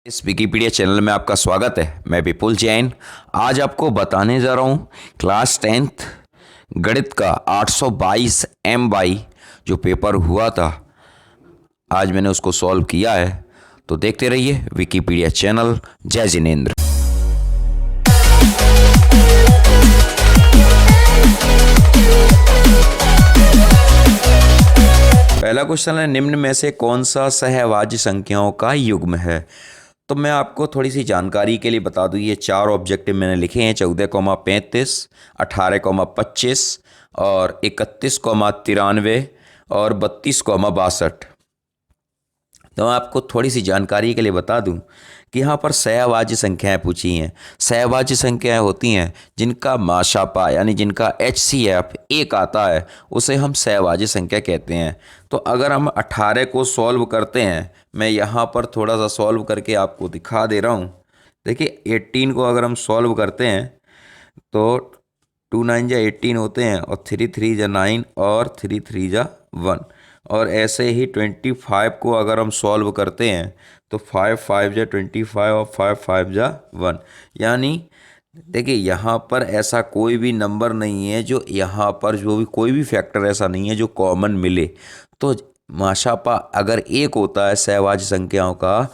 इस Wikipedia channel में आपका स्वागत है। मैं विपुल जैन आज आपको बताने जा रहा हूँ क्लास 10th गणित का 822 MY जो पेपर हुआ था। आज मैंने उसको सॉल्व किया है, तो देखते रहिए विकिपीडिया चैनल। जय जिनेंद्र। पहला क्वेश्चन है, निम्न में से कौन सा सहभाज्य संख्याओं का युग्म है। तो मैं आपको थोड़ी सी जानकारी के लिए बता दूं, ये चार ऑब्जेक्टिव मैंने लिखे हैं 14,35, 18,25 और 31,93 और 32,62। तो मैं आपको थोड़ी सी जानकारी के लिए बता दूं कि यहाँ पर सहभाज्य संख्याएं पूछी हैं। सहभाज्य संख्याएं होती हैं जिनका माशापा यानी जिनका HCF 1 आता है, उसे हम सहभाज्य संख्या कहते हैं। तो अगर हम 18 को सॉल्व करते हैं, मैं यहाँ पर थोड़ा सा सॉल्व करके आपको दिखा दे रहा हूँ। देखिए 18 को अगर हम सॉल्व करते हैं तो 2 9 जा 18 होते हैं और 3 3 जा 9 और 3 3 जा 1। और ऐसे ही 25 को अगर हम सॉल्व करते हैं तो 5 5 जा 25 और 5 5 जा 1। यानी देखिए यहाँ पर ऐसा कोई भी नंबर नहीं है जो यहाँ पर जो भी कोई भी फैक्टर ऐसा नहीं है जो कॉमन मिले। तो माशापा अगर 1 होता है सहभाज्य संख्याओं का,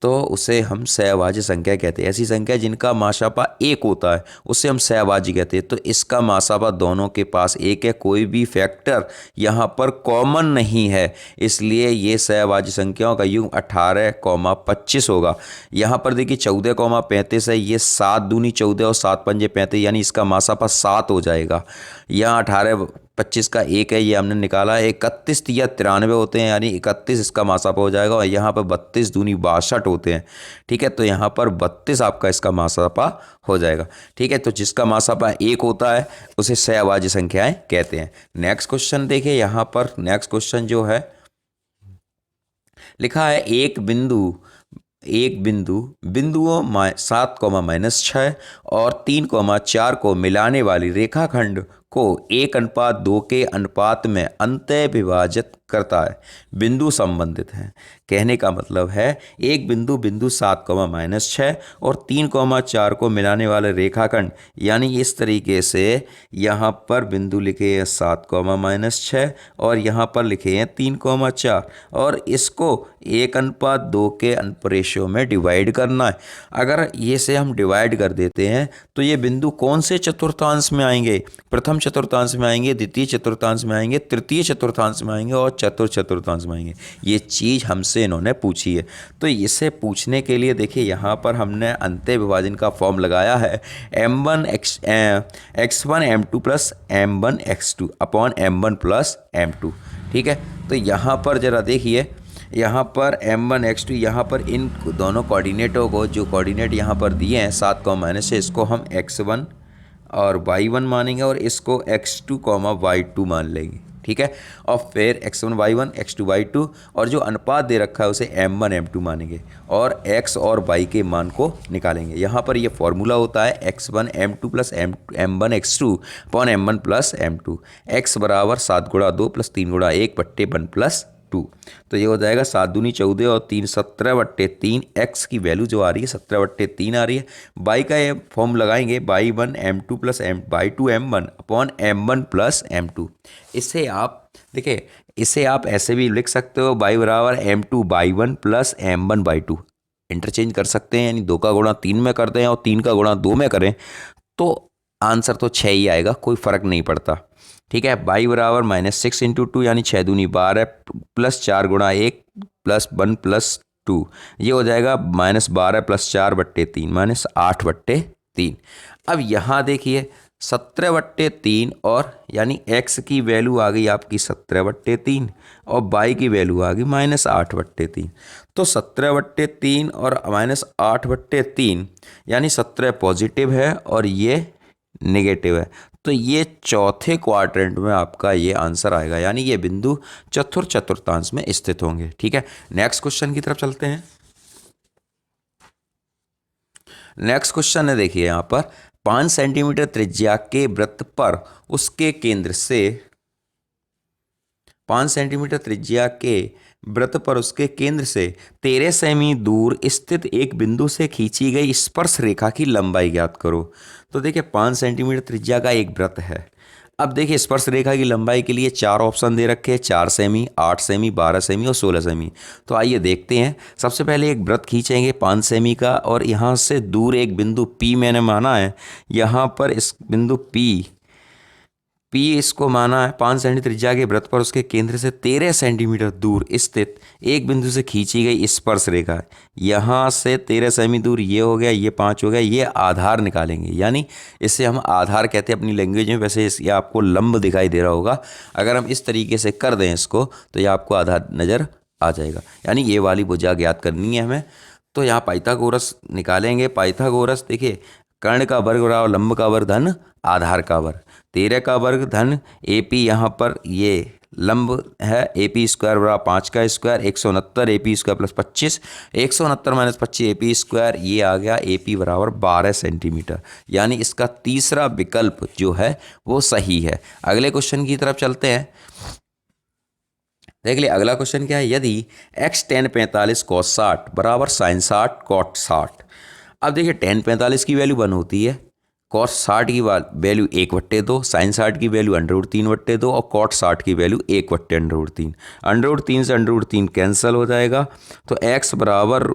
तो उसे हम सहभाज्य संख्या कहते हैं। ऐसी संख्या जिनका माशापा 1 होता है उसे हम सहभाज्य कहते हैं। तो इसका माशापा दोनों के पास 1 है, कोई भी फैक्टर यहाँ पर कॉमन नहीं है, इसलिए ये सहभाज्य संख्याओं का युग्म 18,25 होगा। यहाँ पर देखिए 14,35 है, ये 7 दूनी 14 और 7 पंजे 35, यानी इसका माशापा 7 हो जाएगा। यहाँ 18,25 का 1 है, ये हमने निकाला है। 31 या 93 होते हैं, यानी 31 इसका माशापा हो जाएगा। और यहाँ पर 32 दूनी 62 होते हैं। ठीक है, तो यहाँ पर 32 आपका इसका माशापा हो जाएगा। ठीक है, तो जिसका माशापा 1 होता है उसे सहभाज्य संख्याएं कहते हैं। नेक्स्ट क्वेश्चन देखिए, यहाँ पर नेक्स्ट क्वेश्चन जो है लिखा है, एक बिंदु बिंदुओं 7,-6 और 3,4 को मिलाने वाली रेखाखंड को 1:2 के अनुपात में अंतः विभाजित करता है। बिंदु संबंधित है। कहने का मतलब है एक बिंदु 7,-6 और 3,4 को मिलाने वाले रेखाखंड, यानी इस तरीके से यहाँ पर बिंदु लिखे हैं 7,-6 और यहाँ पर लिखे हैं 3,4 और इसको 1:2 के अनुपात में डिवाइड करना है। अगर ये से हम डिवाइड कर देते हैं तो ये बिंदु कौन से चतुर्थांश में आएंगे? प्रथम चतुर्थांश में आएंगे, द्वितीय चतुर्थांश में आएंगे, तृतीय चतुर्थांश में आएंगे और चतुर्थ चतुर्थांश में आएंगे। ये चीज़ हमसे इन्होंने पूछी है। तो इसे पूछने के लिए देखिए यहाँ पर हमने अंत्य विभाजन का फॉर्म लगाया है, x1 m2 plus m1 x2 upon m1 plus m2। ठीक है, तो यहाँ पर जरा देखिए, यहाँ पर m1 x2, यहाँ पर इन दोनों कोऑर्डिनेटों को, जो कोऑर्डिनेट यहाँ पर दिए हैं 7,-6, इसको हम x1 और y1 मानेंगे और इसको x2, y2 मान लेंगे। ठीक है, और फिर x1 y1 x2 y2 और जो अनुपात दे रखा है उसे m1 m2 मानेंगे और x और y के मान को निकालेंगे। यहाँ पर ये फॉर्मूला होता है x1 m2 plus m1 x2 upon m1 plus m2। x बराबर 7 गुणा 2 प्लस 3 गुणा 1 बट्टे 1 प्लस 2। तो ये हो जाएगा 7 दूनी 14 और 3 17/3। x की वैल्यू जो आ रही है 17/3 आ रही है। y का ये फॉर्म लगाएंगे y1 m2 plus y2 m1 upon m1 plus m2। इसे आप देखिए, इसे आप ऐसे भी लिख सकते हो, y बराबर m2 y1 plus m1 y2। Interchange कर सकते हैं, यानी 2 का गुणा 3 में करते हैं और 3 का गुणा 2 में करें तो आंसर तो 6 ही आएगा, कोई फ़र्क नहीं पड़ता। ठीक है, y बराबर -6 × 2 यानी 6 दूनी 12 प्लस 4 गुणा 1 प्लस 1 प्लस 2। ये हो जाएगा -12 प्लस 4/3 -8/3। अब यहाँ देखिए 17/3 और यानी x की वैल्यू आ गई आपकी 17/3 और y की वैल्यू आ गई -8/3। तो 17/3 और -8/3 यानी 17 पॉजिटिव है और ये नेगेटिव है। तो ये चौथे क्वाड्रेंट में आपका ये आंसर आएगा, यानी ये बिंदु चतुर्थ चतुर्थांश में स्थित होंगे। ठीक है, नेक्स्ट क्वेश्चन की तरफ चलते हैं। नेक्स्ट क्वेश्चन है, देखिए यहाँ पर 5 सेंटीमीटर त्रिज्या के वृत्त पर उसके केंद्र से 5 सेंटीमीटर त्रिज्या के वृत्त पर उसके केंद्र से 13 सेमी दूर स्थित एक बिंदु से खींची गई स्पर्श रेखा की लंबाई ज्ञात करो। तो देखिए 5 सेंटीमीटर त्रिज्या का एक वृत्त है। अब देखिए स्पर्श रेखा की लंबाई के लिए 4 ऑप्शन दे रखे हैं, 4 सेमी, 8 सेमी, 12 सेमी और 16 सेमी। तो आइए देखते हैं। सबसे पहले एक वृत्त खींचेंगे 5 सेमी का, और यहाँ से दूर एक बिंदु P मैंने माना है। यहाँ पर इस बिंदु P इसको माना है 5 सेंटीमीटर त्रिज्या के वृत्त पर उसके केंद्र से 13 सेंटीमीटर दूर स्थित एक बिंदु से खींची गई स्पर्श रेखा। यहाँ से 13 सेमी दूर ये हो गया, ये 5 हो गया, ये आधार निकालेंगे, यानी इसे हम आधार कहते हैं अपनी लैंग्वेज में। वैसे ये आपको लंब दिखाई दे रहा होगा। अगर हम इस तरीके से कर दें इसको तो ये आपको आधार नज़र आ जाएगा, यानी ये वाली भुजा ज्ञात करनी है हमें। तो यहाँ पाइथागोरस निकालेंगे। पाइथागोरस देखिए, कर्ण का वर्ग बराबर लंब का वर्ग धन आधार का वर्ग, 13 का वर्ग धन AP, यहाँ पर ये लंब है, AP स्क्वायर बराबर 5 का square, 169 AP square plus 25, 169 minus 25 AP square, ये आ गया AP बराबर 12 सेंटीमीटर। यानी इसका तीसरा विकल्प जो है वो सही है। अगले क्वेश्चन की तरफ चलते हैं। देख लिया अगला क्वेश्चन क्या है। यदि x tan 45 cos 60 बराबर sin 60 cot 60। अब देखिए tan 45 की वैल्यू 1 होती है, cos 60 की वैल्यू 1/2, sin 60 की वैल्यू √3/2 और cot 60 की वैल्यू 1/√3। √3 से √3 कैंसिल हो जाएगा, तो x बराबर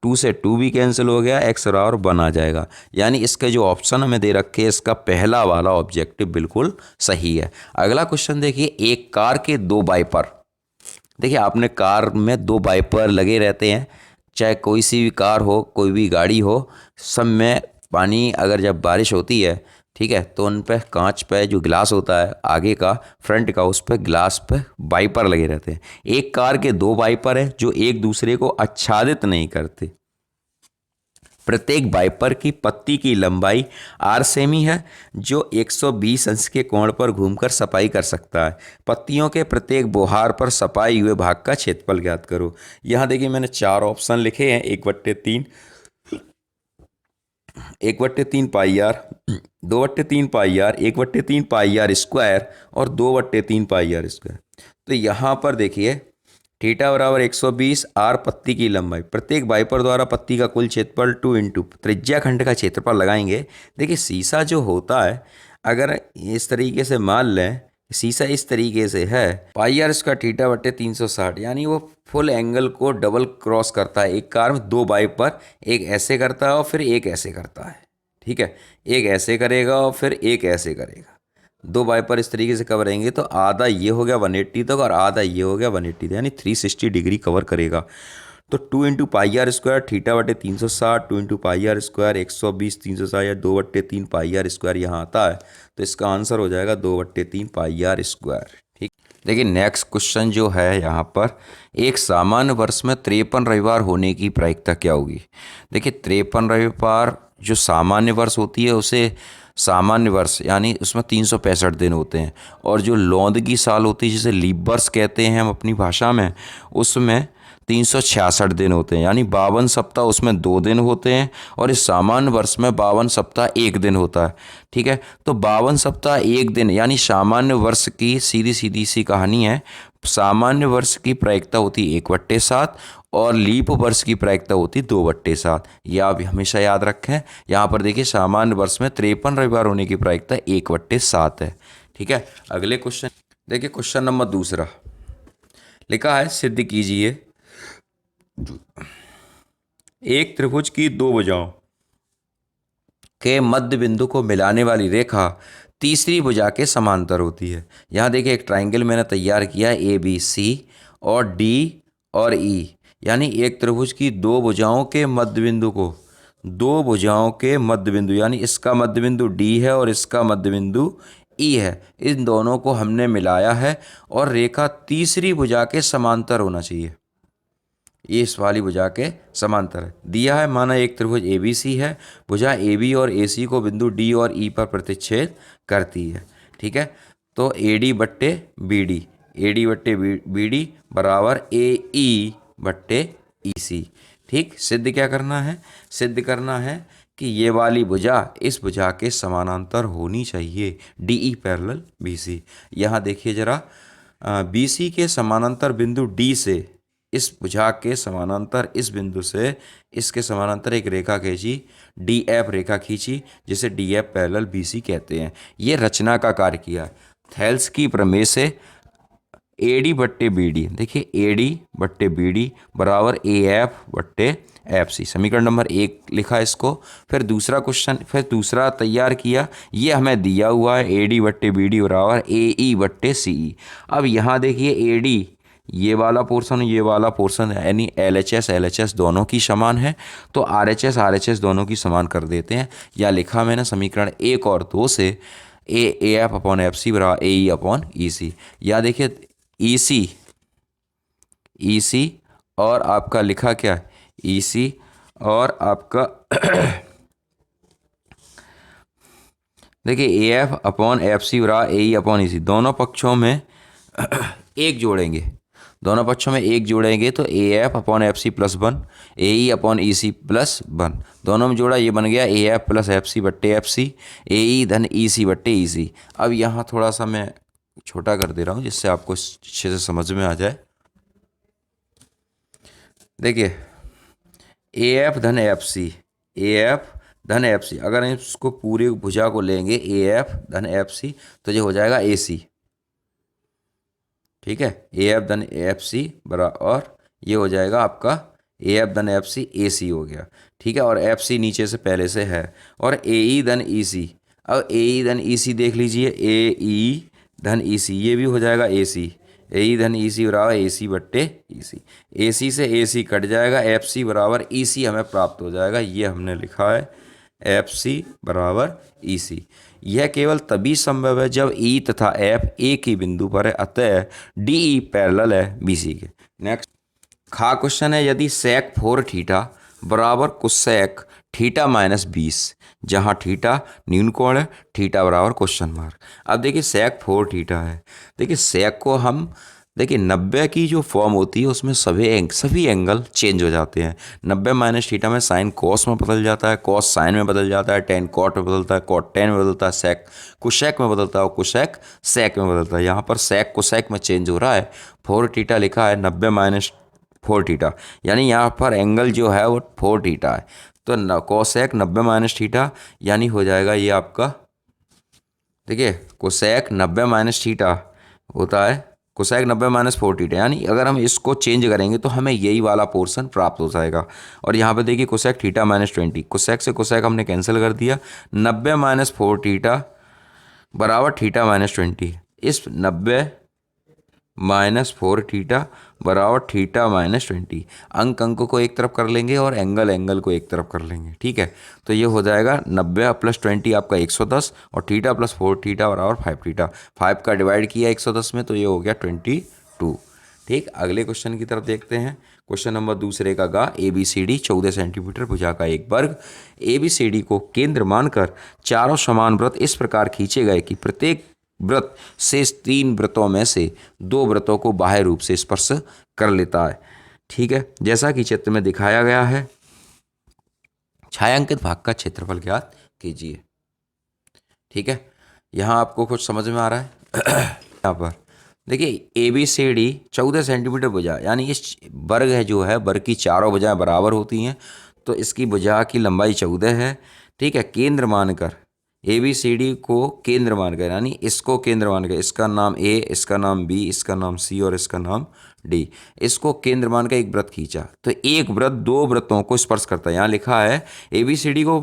2 से 2 भी कैंसिल हो गया, x बराबर 1 आ जाएगा। यानी इसके जो ऑप्शन हमें दे रखे हैं, इसका पहला वाला ऑब्जेक्टिव बिल्कुल सही है। अगला क्वेश्चन देखिए, एक कार के 2 वाइपर। देखिए आपने कार में 2 वाइपर लगे रहते हैं, चाहे कोई सी भी कार हो, कोई भी गाड़ी हो, सब में पानी अगर जब बारिश होती है, ठीक है, तो उन पे कांच पे जो ग्लास होता है आगे का, फ्रंट का, उस पे ग्लास पे वाइपर लगे रहते हैं। एक कार के 2 वाइपर हैं जो एक दूसरे को आच्छादित नहीं करते। प्रत्येक वाइपर की पत्ती की लंबाई R सेमी है, जो 120 अंश के कोण पर घूमकर सफाई कर सकता है। पत्तियों के प्रत्येक बोहार पर सफाई हुए भाग का क्षेत्रफल ज्ञात करो। यहाँ देखिए मैंने 4 ऑप्शन लिखे हैं, 1/3, 1/3 पाई R, 2/3 पाई R, 1/3 पाई R स्क्वायर और 2/3 पाई R स्क्वायर। तो यहाँ पर देखिए थीटा बराबर 120, R पत्ती की लंबाई, प्रत्येक वाइपर द्वारा पत्ती का कुल क्षेत्रफल 2 इंटू त्रिज्या खंड का क्षेत्रफल लगाएंगे। देखिए शीशा जो होता है, अगर इस तरीके से मान लें, शीशा इस तरीके से है, पाई आर इसका थीटा बटे 360, यानी वो फुल एंगल को डबल क्रॉस करता है। एक कार में 2 वाइपर, एक ऐसे करता है और फिर एक ऐसे करता है, ठीक है, एक ऐसे करेगा और फिर एक ऐसे करेगा। 2 वाइपर इस तरीके से कवर रहेंगे, तो आधा ये हो गया 180 तक और आधा ये हो गया 180 तक, यानी 360 डिग्री कवर करेगा। तो 2 into pi r square theta बटे 360, 2 इंटू पाई आर स्क्वायर 120, 360 या 2/3 पाई आर स्क्वायर यहाँ आता है, तो इसका आंसर हो जाएगा 2/3 पाई आर स्क्वायर। ठीक, देखिए नेक्स्ट क्वेश्चन जो है यहाँ पर, एक सामान्य वर्ष में 53 रविवार होने की प्रायिकता क्या होगी। देखिए 53 रविवार जो सामान्य वर्ष होती है, उसे सामान्य वर्ष यानी उसमें 365 दिन होते हैं, और जो लौंदगी साल होती है जिसे लीप वर्ष कहते हैं हम अपनी भाषा में, उसमें 366 दिन होते हैं, यानी 52 सप्ताह उसमें 2 दिन होते हैं, और इस सामान्य वर्ष में 52 सप्ताह 1 दिन होता है। ठीक है, तो 52 सप्ताह 1 दिन, यानी सामान्य वर्ष की सीधी सीधी सी कहानी है, सामान्य वर्ष की प्रायिकता होती 1/7 और लीप वर्ष की प्रायिकता होती 2/7। यह आप हमेशा याद रखें। यहाँ पर देखिए सामान्य वर्ष में 53 रविवार होने की प्रायिकता 1/7 है। ठीक है, अगले क्वेश्चन देखिए, क्वेश्चन नंबर 2 लिखा है, सिद्ध कीजिए एक त्रिभुज की 2 भुजाओं के मध्य बिंदु को मिलाने वाली रेखा तीसरी भुजा के समांतर होती है। यहाँ देखिए एक ट्राइंगल मैंने तैयार किया है, ABC और D और E, यानी एक त्रिभुज की 2 भुजाओं के मध्य बिंदु को, 2 भुजाओं के मध्य बिंदु, यानी इसका मध्य बिंदु D है और इसका मध्य बिंदु E है, इन दोनों को हमने मिलाया है और रेखा तीसरी भुजा के समांतर होना चाहिए। ये इस वाली भुजा के समांतर है दिया है। माना एक त्रिभुज ABC है, भुजा AB और AC को बिंदु D और E पर प्रतिच्छेद करती है। ठीक है, तो AD बट्टे BD, AD बट्टे BD बराबर AE बट्टे EC। ठीक, सिद्ध क्या करना है, सिद्ध करना है कि ये वाली भुजा इस भुजा के समानांतर होनी चाहिए, DE पैरेलल BC। यहाँ देखिए जरा, बी सी के समानांतर बिंदु डी से इस भुजा के समानांतर इस बिंदु से इसके समानांतर एक रेखा खींची, डी एफ रेखा खींची, जिसे D F parallel B C कहते हैं। ये रचना का कार्य किया। थेल्स की प्रमेय से ए डी बट्टे बी डी, देखिए ए डी बट्टे बी डी बराबर ए एफ बट्टे एफ सी, समीकरण नंबर 1 लिखा इसको। फिर दूसरा क्वेश्चन, फिर दूसरा तैयार किया, ये हमें दिया हुआ है ए डी बट्टे बी डी बराबर ए ई बट्टे सी ई। अब यहाँ देखिए ए डी ये वाला पोर्शन, ये वाला पोर्शन, यानी एल एच एस दोनों की समान है, तो आर एच एस दोनों की समान कर देते हैं। या लिखा मैंने समीकरण 1 और 2 से A F upon F C बराबर ए ई अपॉन ई सी। या देखिए ई सी और आपका लिखा क्या, ई सी और आपका देखिए A F upon F C बराबर ए ई अपॉन ई सी, दोनों पक्षों में एक जोड़ेंगे, दोनों पक्षों में एक जोड़ेंगे तो A F upon F C plus 1, A E upon E C plus 1, दोनों में जोड़ा, ये बन गया A F plus F C बट्टे एफ सी, ए ई धन ई सी बट्टे ई सी। अब यहाँ थोड़ा सा मैं छोटा कर दे रहा हूँ जिससे आपको अच्छे से समझ में आ जाए। देखिए ए एफ धन एफ सी, ए एफ धन एफ सी, अगर इसको पूरी भुजा को लेंगे ए एफ धन एफ सी तो ये हो जाएगा ए सी। ठीक है, ए एफ धन एफ सी बराबर, और ये हो जाएगा आपका ए एफ धन एफ सी ए सी हो गया। ठीक है, और एफ सी नीचे से पहले से है, और ए ई धन ई सी। अब ए ई धन ई सी देख लीजिए, ए ई धन ई सी, ये भी हो जाएगा ए सी, ए ई धन ई सी बराबर ए सी बट्टे ई सी, ए सी से ए सी कट जाएगा, एफ सी बराबर ई सी हमें प्राप्त हो जाएगा। ये हमने लिखा है एफ सी बराबर ई सी। यह केवल तभी संभव है जब ई तथा एफ एक ही बिंदु पर है, अतः डी ई पैरेलल है बी सी के। नेक्स्ट खा क्वेश्चन है, यदि सेक 4 थीटा बराबर कोसेक थीटा माइनस 20, जहाँ थीटा न्यून कोण है, थीटा बराबर क्वेश्चन मार्क। अब देखिए सेक 4 थीटा है, देखिए सेक को हम देखिए 90 की जो फॉर्म होती है उसमें सभी एंगल चेंज हो जाते हैं। 90 माइनस थीटा में साइन कॉस में बदल जाता है, कॉस साइन में बदल जाता है, टेन कॉट में बदलता है, कॉट टेन में बदलता है, सेक कुशेक में बदलता है और कुशेक सेक में बदलता है। यहाँ पर सेक कुशेक में चेंज हो रहा है। 4 थीटा लिखा है 90 माइनस 4 थीटा, यानी यहाँ पर एंगल जो है वो 4 थीटा है, तो कोसेक 90 माइनस थीटा यानी हो जाएगा ये आपका, देखिए कोसेक 90 माइनस थीटा होता है कोसेक 90 माइनस 4 थीटा, यानी अगर हम इसको चेंज करेंगे तो हमें यही वाला पोर्शन प्राप्त हो जाएगा। और यहाँ पे देखिए कोसेक थीटा माइनस 20, कोसेक से कोसेक हमने कैंसिल कर दिया, 90 माइनस 4 थीटा बराबर थीटा माइनस 20, इस 90 माइनस 4 थीटा बराबर थीटा माइनस 20, अंक को एक तरफ कर लेंगे और एंगल को एक तरफ कर लेंगे। ठीक है, तो ये हो जाएगा 90 प्लस 20 आपका 110 और थीटा प्लस 4 थीटा बराबर 5 थीटा। 5 का डिवाइड किया 110 में तो ये हो गया 22। ठीक, अगले क्वेश्चन की तरफ देखते हैं। क्वेश्चन नंबर दूसरे का गा, A B C D 14 centimetre भुजा का एक वर्ग, ए बी सी डी को केंद्र मानकर चारों समान वृत्त इस प्रकार खींचे गए कि प्रत्येक व्रत शेष 3 व्रतों में से 2 व्रतों को बाह्य रूप से स्पर्श कर लेता है। ठीक है, जैसा कि चित्र में दिखाया गया है, छायांकित भाग का क्षेत्रफल ज्ञात कीजिए। ठीक है, यहाँ आपको कुछ समझ में आ रहा है? यहाँ पर देखिए A B C D 14 centimetre भुजा, यानी इस वर्ग है जो है, वर्ग की चारों भुजाएं बराबर होती हैं, तो इसकी भुजा की लंबाई 14 है। ठीक है, केंद्र मानकर ए बी सी डी को केंद्र मानकर, यानी इसको केंद्र मानकर, इसका नाम ए, इसका नाम बी, इसका नाम सी और इसका नाम डी, इसको केंद्र मानकर एक वृत्त खींचा, तो एक वृत्त 2 वृत्तों को स्पर्श करता है। यहाँ लिखा है ए बी सी डी को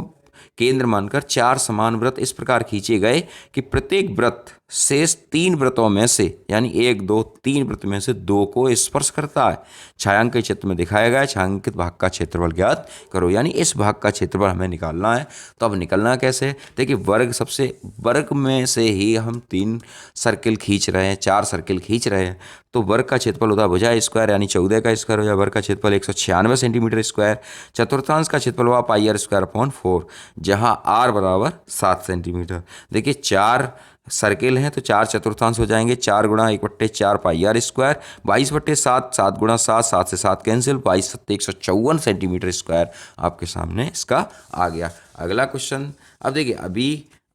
केंद्र मानकर 4 समान वृत्त इस प्रकार खींचे गए कि प्रत्येक वृत्त शेष 3 वृत्तों में से, यानी 1 2 3 वृत्त में से 2 को स्पर्श करता है। छायांकित चित्र में दिखाया गया है, छायांकित भाग का क्षेत्रफल ज्ञात करो, यानी इस भाग का क्षेत्रफल हमें निकालना है। तो अब निकलना कैसे? देखिए वर्ग में से ही हम 3 सर्किल खींच रहे हैं, 4 सर्किल खींच रहे हैं, तो वर्ग का क्षेत्रफल होता है भुजा स्क्वायर, यानी 14 का स्क्वायर हो जाए, वर्ग का क्षेत्रफल 196 सेंटीमीटर स्क्वायर, चतुर्थांश का क्षेत्रफल हुआ पाई आर स्क्वायर अपॉन 4, जहाँ आर बराबर 7 सेंटीमीटर। देखिए 4 सर्किल हैं तो 4 चतुर्थांश हो जाएंगे, 4 गुणा 1/4 पाई आर स्क्वायर, 22/7, 7 गुणा 7, 7 से 7 कैंसिल, 22 7 154 सेंटीमीटर स्क्वायर आपके सामने इसका आ गया। अगला क्वेश्चन, अब देखिए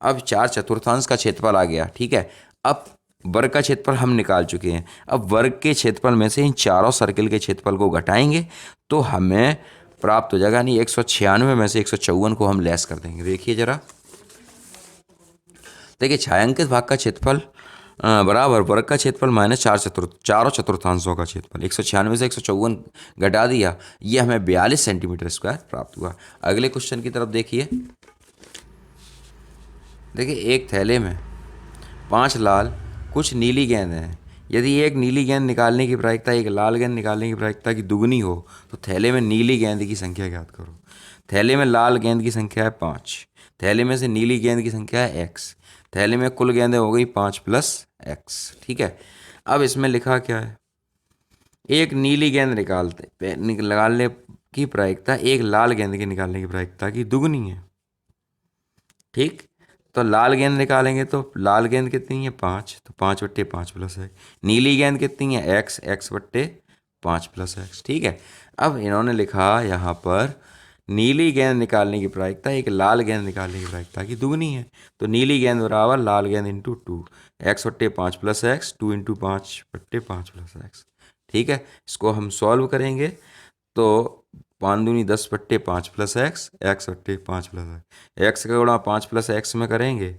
अब 4 चतुर्थांश का क्षेत्रफल आ गया। ठीक है, अब वर्ग का क्षेत्रफल हम निकाल चुके हैं। अब वर्ग के क्षेत्रफल में से इन चारों सर्किल के क्षेत्रफल को घटाएंगे तो हमें प्राप्त हो जाएगा, यानी 196 में से 154 को हम लेस कर देंगे। देखिए जरा, देखिए छायांकित भाग का क्षेत्रफल बराबर वर्ग का क्षेत्रफल माइनस चारों चतुर्थांशों का क्षेत्रफल। 196 से 154 घटा दिया, ये हमें 42 सेंटीमीटर स्क्वायर प्राप्त हुआ। अगले क्वेश्चन की तरफ देखिए। देखिए एक थैले में 5 लाल कुछ नीली गेंद हैं। यदि एक नीली गेंद निकालने की प्रायिकता एक लाल गेंद निकालने की प्रायिकता की दुगनी हो तो थैले में नीली गेंद की संख्या ज्ञात करो। थैले में लाल गेंद की संख्या है 5, थैले में से नीली गेंद की संख्या है x, थैले में कुल गेंदें हो गई 5 + x। ठीक है, अब इसमें लिखा क्या है, एक नीली गेंद निकालने की प्रायिकता एक लाल गेंद के निकालने की प्रायिकता की दुगनी है। ठीक, तो लाल गेंद निकालेंगे तो लाल गेंद कितनी है 5, तो 5/5 + x। नीली गेंद कितनी है x, x/5 + x। ठीक है, अब इन्होंने लिखा यहाँ पर नीली गेंद निकालने की प्रायिकता एक लाल गेंद निकालने की प्रायिकता की दुगनी है। तो नीली गेंद बराबर लाल गेंद इंटू 2, x/5 + x, 2 × 5/5 + x। ठीक है, इसको हम सॉल्व करेंगे तो 5 दूनी 10/5 + x, x/5 + x। x का गुणा 5 + x में करेंगे,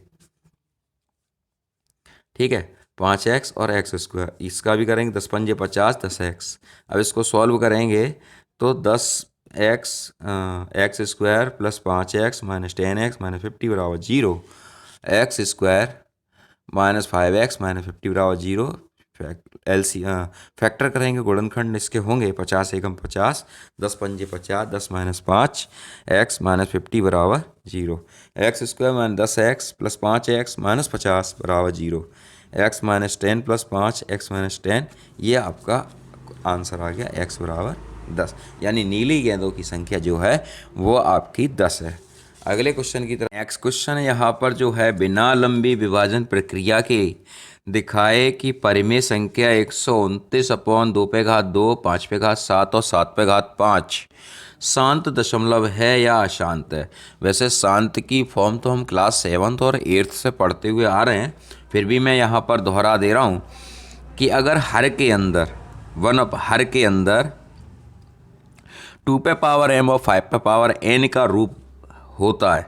ठीक है, 5x और x², इसका भी करेंगे 10 × 5 = 50, 10x। अब इसको सॉल्व करेंगे तो 10x x² + 5x - 10x - 50 = 0, x² - 5x - 50 = 0। Factor करेंगे, गुणनखंड इसके होंगे 50 × 50, 10 × 5 = 50, 10 - 5, x - 50 = 0, x² - 10x + 5x - 50 = 0, x - 10 + 5 x - 10, ये आपका आंसर आ गया, x = 10। यानी नीली गेंदों की संख्या जो है वो आपकी 10 है। अगले क्वेश्चन की तरफ, नेक्स्ट क्वेश्चन यहाँ पर जो है, बिना लंबी विभाजन प्रक्रिया के दिखाए कि परिमेय संख्या 129/2 5/7 और 7/5 शांत दशमलव है या अशांत है। वैसे शांत की फॉर्म तो हम क्लास 7th और 8th से पढ़ते हुए आ रहे हैं, फिर भी मैं यहाँ पर दोहरा दे रहा हूँ कि अगर हर के अंदर 2m और 5n का रूप होता है,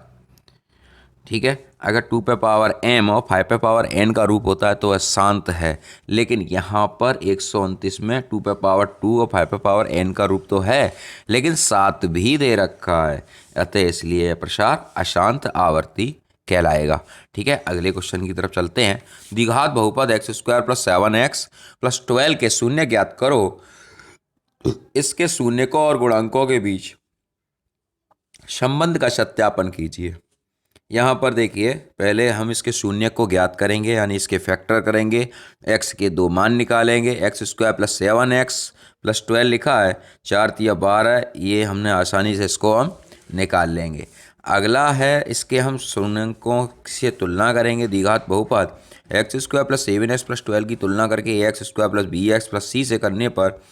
ठीक है, अगर 2m और 5n का रूप होता है तो वह शांत है। लेकिन यहाँ पर 129 में 2 और 5n का रूप तो है, लेकिन 7 भी दे रखा है, अतः इसलिए यह प्रसार अशांत आवर्ती कहलाएगा। ठीक है, अगले क्वेश्चन की तरफ चलते हैं। द्विघात बहुपद x² + 7x + 12 के शून्य ज्ञात करो। इसके शून्यकों और गुणांकों के बीच संबंध का सत्यापन कीजिए। यहाँ पर देखिए, पहले हम इसके शून्य को ज्ञात करेंगे, यानी इसके फैक्टर करेंगे, x के 2 मान निकालेंगे। x² + 7x + 12 लिखा है, 4 × 12, ये हमने आसानी से इसको हम निकाल लेंगे। अगला है, इसके हम शून्यकों से तुलना करेंगे। द्विघात बहुपद x² + 7x + 12 की तुलना करके ax² + bx + c से करने पर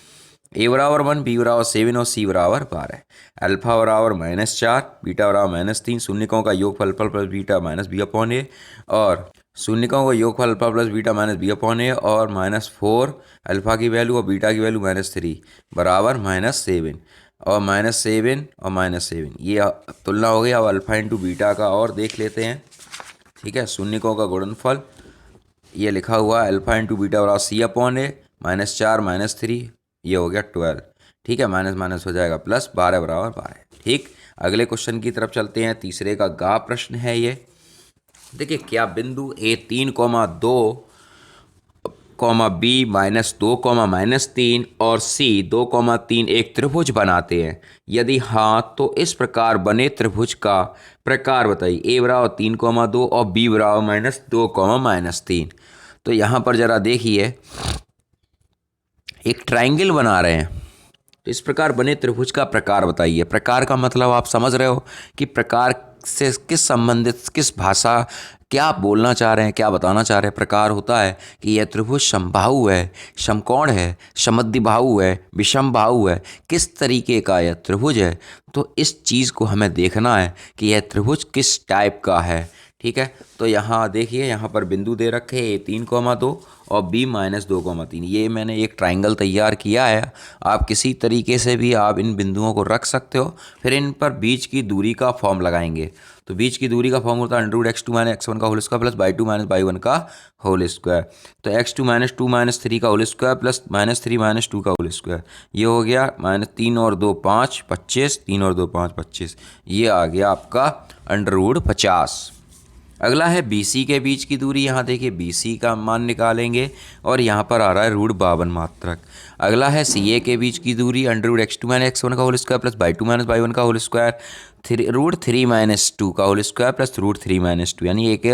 a = 1, b = 7 और c = 12, अल्फा = -4, बीटा = -3, शून्यकों का योगफल अल्फा + बीटा - b/a और शून्यकों का योगफल अल्फा + बीटा - b/a और -4 अल्फा की वैल्यू और बीटा की वैल्यू -3 बराबर -7 और -7 और -7, ये तुलना हो गई। अब अल्फा इंटू बीटा का और देख लेते हैं। ठीक है, शून्यकों का गुणनफल ये लिखा हुआ है, अल्फा इंटू बीटा = c/a, -4 -3, ये हो गया 12। ठीक है, माइनस माइनस हो जाएगा प्लस, 12 = 12। ठीक, अगले क्वेश्चन की तरफ चलते हैं। तीसरे का गा प्रश्न है ये। देखिए, क्या बिंदु A 3,2, B -2, -3 और C 2,3 एक त्रिभुज बनाते हैं? यदि हाँ तो इस प्रकार बने त्रिभुज का प्रकार बताइए। A = 3,2 और B = -2, -3। तो यहाँ पर जरा देखिए, एक ट्रायंगल बना रहे हैं, तो इस प्रकार बने त्रिभुज का प्रकार बताइए। प्रकार का मतलब आप समझ रहे हो कि प्रकार से किस संबंधित, किस भाषा, क्या आप बोलना चाह रहे हैं, क्या बताना चाह रहे हैं। प्रकार होता है कि यह त्रिभुज समबाहु है, समकोण है, समद्विबाहु है, विषमबाहु है, किस तरीके का यह त्रिभुज है। तो इस चीज़ को हमें देखना है कि यह त्रिभुज किस टाइप का है। ठीक है। तो यहाँ देखिए, यहाँ पर बिंदु दे रखे हैं A3,2 और B-2,3। ये मैंने एक ट्राइंगल तैयार किया है। आप किसी तरीके से भी आप इन बिंदुओं को रख सकते हो। फिर इन पर बीच की दूरी का फॉर्म लगाएंगे। तो बीच की दूरी का फॉर्म होता है √x2 - x1 का whole square plus y2 - y1 का होल स्क्वायर। तो x2 - 2 - 3 का होल स्क्वायर प्लस -3 - 2 का होल स्क्वायर। ये हो गया -3 और 2 5 25, 3 और 2 5 25। ये आ गया आपका √50। अगला है BC के बीच की दूरी। यहाँ देखिए BC का मान निकालेंगे और यहाँ पर आ रहा है √52 मात्रक। अगला है CA के बीच की दूरी √x2 - x1 का whole square plus y2 - y1 का होल स्क्वायर, √3 - 2 का होल स्क्वायर प्लस √3 - 2 यानी एक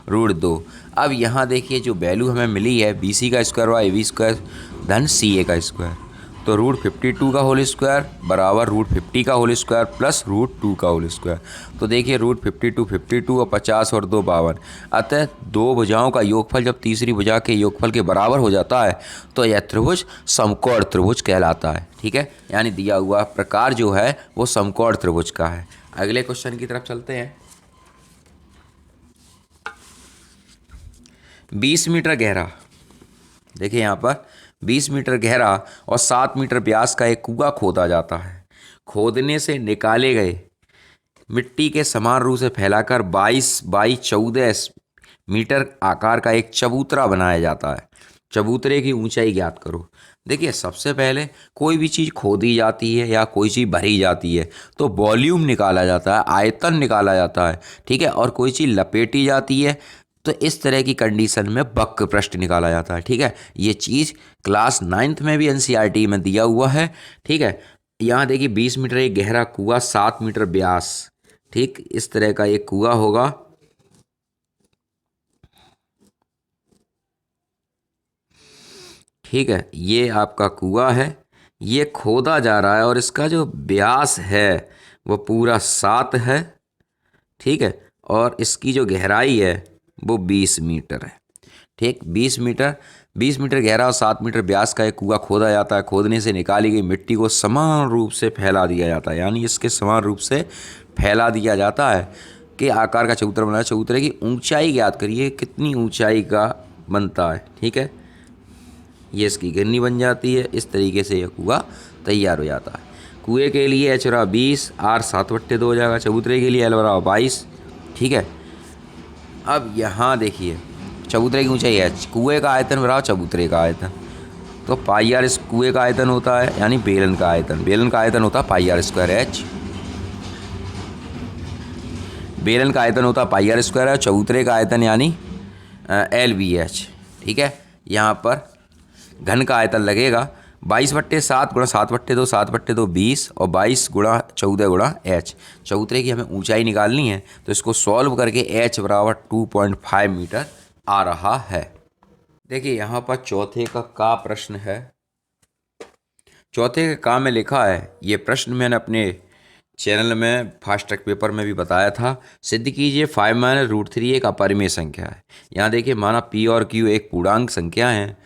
√2। अब यहाँ देखिए जो वैल्यू हमें मिली है BC का स्क्वायर हुआ AB स्क्वायर धन CA का स्क्वायर। तो √52 का होल स्क्वायर बराबर √50 का होल स्क्वायर प्लस √2 का होल स्क्वायर। तो देखिए √52 52 और 50 और 2 52। अतः दो भुजाओं का योगफल जब तीसरी भुजा के योगफल के बराबर हो जाता है तो यह त्रिभुज समकोण त्रिभुज कहलाता है। ठीक है, यानी दिया हुआ प्रकार जो है वो समकोण त्रिभुज का है। अगले क्वेश्चन की तरफ चलते हैं। 20 मीटर गहरा, देखिए यहाँ पर 20 मीटर गहरा और 7 मीटर व्यास का एक कुआं खोदा जाता है। खोदने से निकाले गए मिट्टी के समान रूप से फैलाकर 22 बाई 14 मीटर आकार का एक चबूतरा बनाया जाता है। चबूतरे की ऊंचाई ज्ञात करो। देखिए सबसे पहले कोई भी चीज़ खोदी जाती है या कोई चीज़ भरी जाती है तो वॉल्यूम निकाला जाता है, आयतन निकाला जाता है। ठीक है, और कोई चीज़ लपेटी जाती है तो इस तरह की कंडीशन में वक्र पृष्ठ निकाला जाता है। ठीक है, ये चीज़ क्लास 9th में भी NCERT में दिया हुआ है। ठीक है, यहाँ देखिए 20 मीटर एक गहरा कुआं, 7 मीटर व्यास। ठीक, इस तरह का एक कुआं होगा। ठीक है, ये आपका कुआं है, ये खोदा जा रहा है और इसका जो व्यास है वो पूरा 7 है। ठीक है, और इसकी जो गहराई है वो 20 मीटर है। ठीक, 20 मीटर गहरा और 7 मीटर व्यास का एक कुआं खोदा जाता है। खोदने से निकाली गई मिट्टी को समान रूप से फैला दिया जाता है, यानी इसके समान रूप से फैला दिया जाता है कि आकार का चबूतरा बनाया। चबूतरे की ऊंचाई ज्ञात करिए, कितनी ऊंचाई का बनता है। ठीक है, ये इसकी गिरनी बन जाती है। इस तरीके से यह कुआं तैयार हो जाता है। कुएं के लिए H बराबर 20, R 7/2 हो जाएगा। चबूतरे के लिए L बराबर 22। ठीक है, अब यहाँ देखिए चबूतरे की ऊंचाई H, कुएं का आयतन बराबर चबूतरे का आयतन। तो पाई आर इस कुएं का आयतन होता है, यानी बेलन का आयतन। बेलन का आयतन होता है पाई आर स्क्वायर H। बेलन का आयतन होता है पाई आर स्क्वायर है। चबूतरे का आयतन यानी LBH। ठीक है, यहाँ पर घन का आयतन लगेगा 22/7 गुणा 7/2, 7/2 20 और 22 गुणा 14 गुणा H। चबूतरे की हमें ऊंचाई निकालनी है तो इसको सॉल्व करके H बराबर 2.5 मीटर आ रहा है। देखिए यहाँ पर चौथे का प्रश्न है। चौथे का में लिखा है, ये प्रश्न मैंने अपने चैनल में फास्ट ट्रैक पेपर में भी बताया था। सिद्ध कीजिए 5 - √3 एक अपरिमेय संख्या है। यहाँ देखिए माना P और Q एक पूर्णांक संख्या है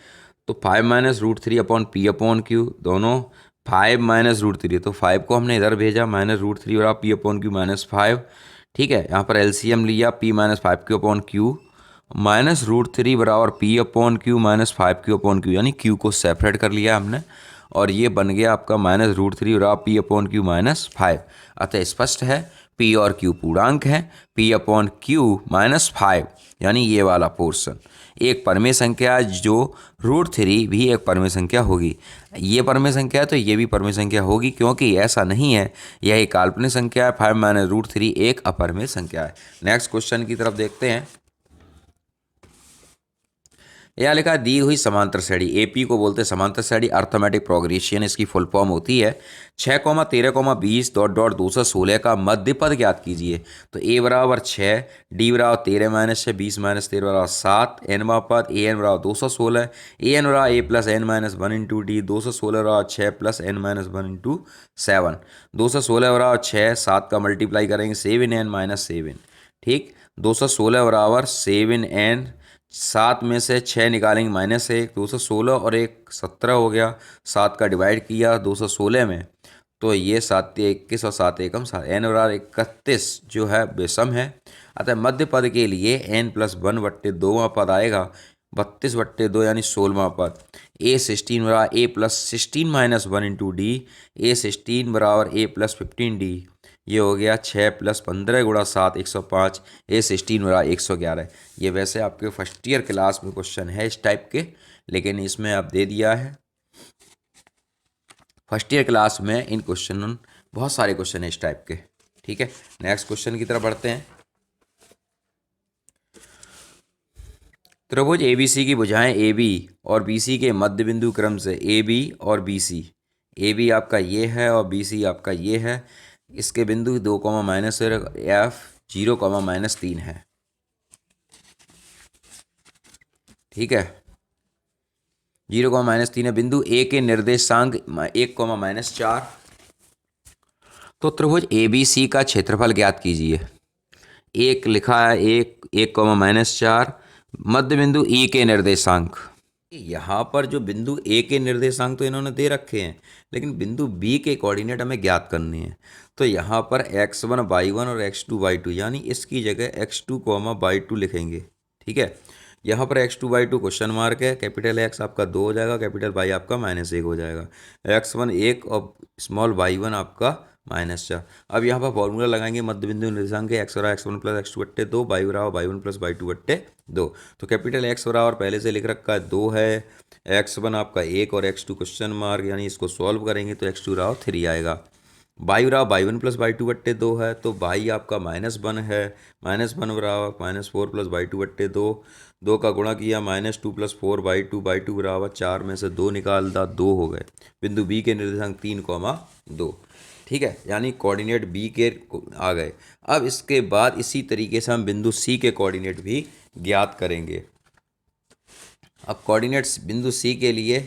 तो 5 - √3 अपॉन P अपॉन Q दोनों 5 - √3। तो 5 को हमने इधर भेजा, -√3 और P अपॉन Q -5। ठीक है, यहाँ पर LCM लिया P - 5Q अपॉन Q -√3 बराबर P upon Q -5Q upon Q, यानी Q को सेपरेट कर लिया हमने और ये बन गया आपका -√3 बराबर P अपॉन Q -5। अतः स्पष्ट है P और Q पूर्णांक है। P अपॉन Q -5 यानी ये वाला पोर्शन एक परमेय संख्या जो √3 भी एक परमेय संख्या होगी। ये परमेय संख्या है तो ये भी परमेय संख्या होगी, क्योंकि ऐसा नहीं है यह एक काल्पनिक संख्या है। 5 - √3 एक अपरमेय संख्या है। नेक्स्ट क्वेश्चन की तरफ देखते हैं। यह लिखा है दी हुई समांतर श्रेणी AP को बोलते हैं समांतर श्रेणी अर्थमेटिक प्रोग्रेशन, इसकी फुल फॉर्म होती है 6,13,20 (216) का मध्य पद ज्ञात कीजिए। तो A बराबर 6, D बराबर 13 - 6, 20 - 13 बराबर 7, nवा पद AN बराबर 216, AN बराबर A plus N - 1 into D, 216 बराबर 6 प्लस N - 1 इंटू 7, 216 बराबर 6, 7 का मल्टीप्लाई करेंगे 7N - 7। ठीक, 216 बराबर 7N, 7 में से 6 निकालेंगे -1, 216 और 1 17 हो गया। 7 का डिवाइड किया 216 में तो ये 7 21 और 7 एकम 7 n/31 जो है विषम है। अतः मध्य पद के लिए n+1/2वां पद आएगा 32/2 यानी 16वां पद। a16 बराबर a+16-1 a16 बराबर a+15d। ये हो गया 6 + 15 × 7 105 a16 बराबर 111। ये वैसे आपके फर्स्ट ईयर क्लास में क्वेश्चन है इस टाइप के, लेकिन इसमें आप दे दिया है। फर्स्ट ईयर क्लास में इन क्वेश्चन बहुत सारे क्वेश्चन है इस टाइप के। ठीक है, नेक्स्ट क्वेश्चन की तरफ बढ़ते हैं। त्रिभुज ABC की भुजाएं AB और BC के मध्य बिंदु क्रम से AB और BC। AB आपका ये है और BC आपका ये है। इसके बिंदु 2, F 0, -3 है। ठीक है, 0, -3 है। बिंदु A के निर्देशांक 1, -4। तो त्रिभुज ABC का क्षेत्रफल ज्ञात कीजिए। एक लिखा है 1, 1, -4, मध्य बिंदु E के निर्देशांक। यहाँ पर जो बिंदु A के निर्देशांक तो इन्होंने दे रखे हैं, लेकिन बिंदु B के कोऑर्डिनेट हमें ज्ञात करने हैं। तो यहाँ पर x1 y1 और x2 y2 यानी इसकी जगह x2, y2 लिखेंगे। ठीक है, यहाँ पर x2 y2 क्वेश्चन मार्क है। कैपिटल X आपका 2 हो जाएगा, कैपिटल Y आपका -1 हो जाएगा। x1 1 और स्मॉल y1 आपका -4। अब यहाँ पर फॉर्मूला लगाएंगे मध्य बिंदु निर्देशांक के x बराबर x1 + x2/2, y बराबर y1 + y2/2। तो कैपिटल X बराबर पहले से लिख रखा है 2 है, x1 आपका 1 और x2 क्वेश्चन मार्क, यानी इसको सॉल्व करेंगे तो x2 बराबर 3 आएगा। y बराबर y1 + y2/2 है, तो y आपका -1 है, -1 बराबर -4 + y2/2। 2 का गुणा किया -2 + 4 y2, y2 बराबर 4 में से 2 निकाल दा, 2 हो गए। बिंदु B के निर्देशांक 3, 2। ठीक है, यानी कोऑर्डिनेट B के आ गए। अब इसके बाद इसी तरीके से हम बिंदु C के कोऑर्डिनेट भी ज्ञात करेंगे। अब कोऑर्डिनेट्स बिंदु C के लिए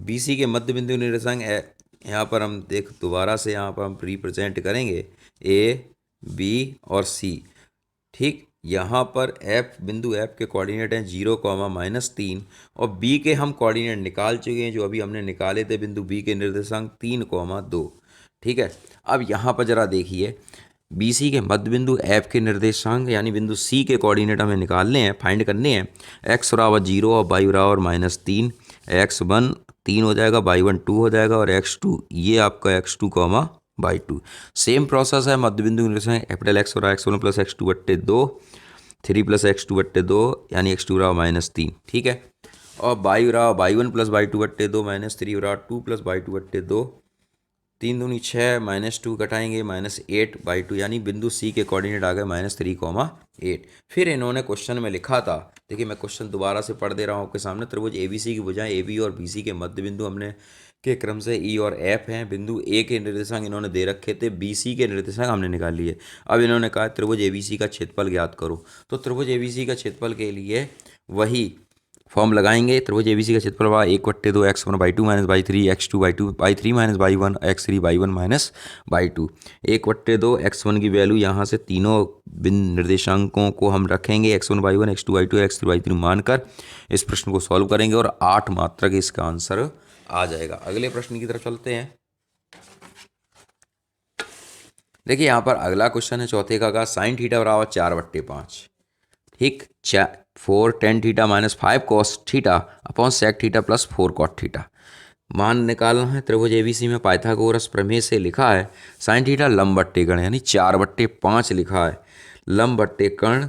BC के मध्य बिंदु निर्देशांक यहाँ पर हम दोबारा से यहाँ पर हम रिप्रेजेंट करेंगे A, B और C। ठीक, यहाँ पर बिंदु F के कोऑर्डिनेट हैं 0, -3 और B के हम कोऑर्डिनेट निकाल चुके हैं, जो अभी हमने निकाले थे बिंदु B के निर्देशांक 3, 2। ठीक है, अब यहाँ पर जरा देखिए BC के मध्य बिंदु F के निर्देशांक यानी बिंदु C के कोऑर्डिनेट हमें निकालने हैं, फाइंड करने हैं। x बराबर 0 और y बराबर -3। x1 3 हो जाएगा, y1 2 हो जाएगा और x2 ये आपका x2, y2। सेम प्रोसेस है मध्य बिंदु निर्देशांक कैपिटल X बराबर x1 + x2/2, 3 + x2/2 यानी x2 बराबर -3। ठीक है, और y बराबर y1 + y2/2 -3 बराबर 2 + y2/2। 3 दूनी 6, -2 घटाएंगे -8/2, यानी बिंदु C के कोऑर्डिनेट आ गए -3, 8। फिर इन्होंने क्वेश्चन में लिखा था, देखिए मैं क्वेश्चन दोबारा से पढ़ दे रहा हूँ आपके सामने। त्रिभुज ABC की भुजाएं AB और BC के मध्य बिंदु हमने के क्रम से E और F हैं। बिंदु A के निर्देशांक इन्होंने दे रखे थे, BC के निर्देशांक हमने निकाल लिए। अब इन्होंने कहा त्रिभुज ABC का क्षेत्रफल ज्ञात करो। तो त्रिभुज ABC का क्षेत्रफल के लिए वही फॉर्म लगाएंगे। त्रिभुज ABC का क्षेत्रफल बराबर 1/2 x1 y2 - y3 x2 y2 y3 - y1 x3 y1 - y2। 1/2 x1 की वैल्यू यहाँ से तीनों निर्देशांकों को हम रखेंगे x1 y1 x2 y2 x3 y3 मानकर इस प्रश्न को सॉल्व करेंगे और 8 मात्रक इसका आंसर आ जाएगा। अगले प्रश्न की तरफ चलते हैं। देखिए यहाँ पर अगला क्वेश्चन है चौथे का sin थीटा बराबर 4/5। ठीक, 4 tan theta -5 cos theta upon sec theta + 4 cot theta मान निकालना है। त्रिभुज ABC में पाइथागोरस प्रमेय से लिखा है sin थीटा लंब बट्टे कर्ण यानी 4/5 लिखा है। लंब बट्टे कर्ण,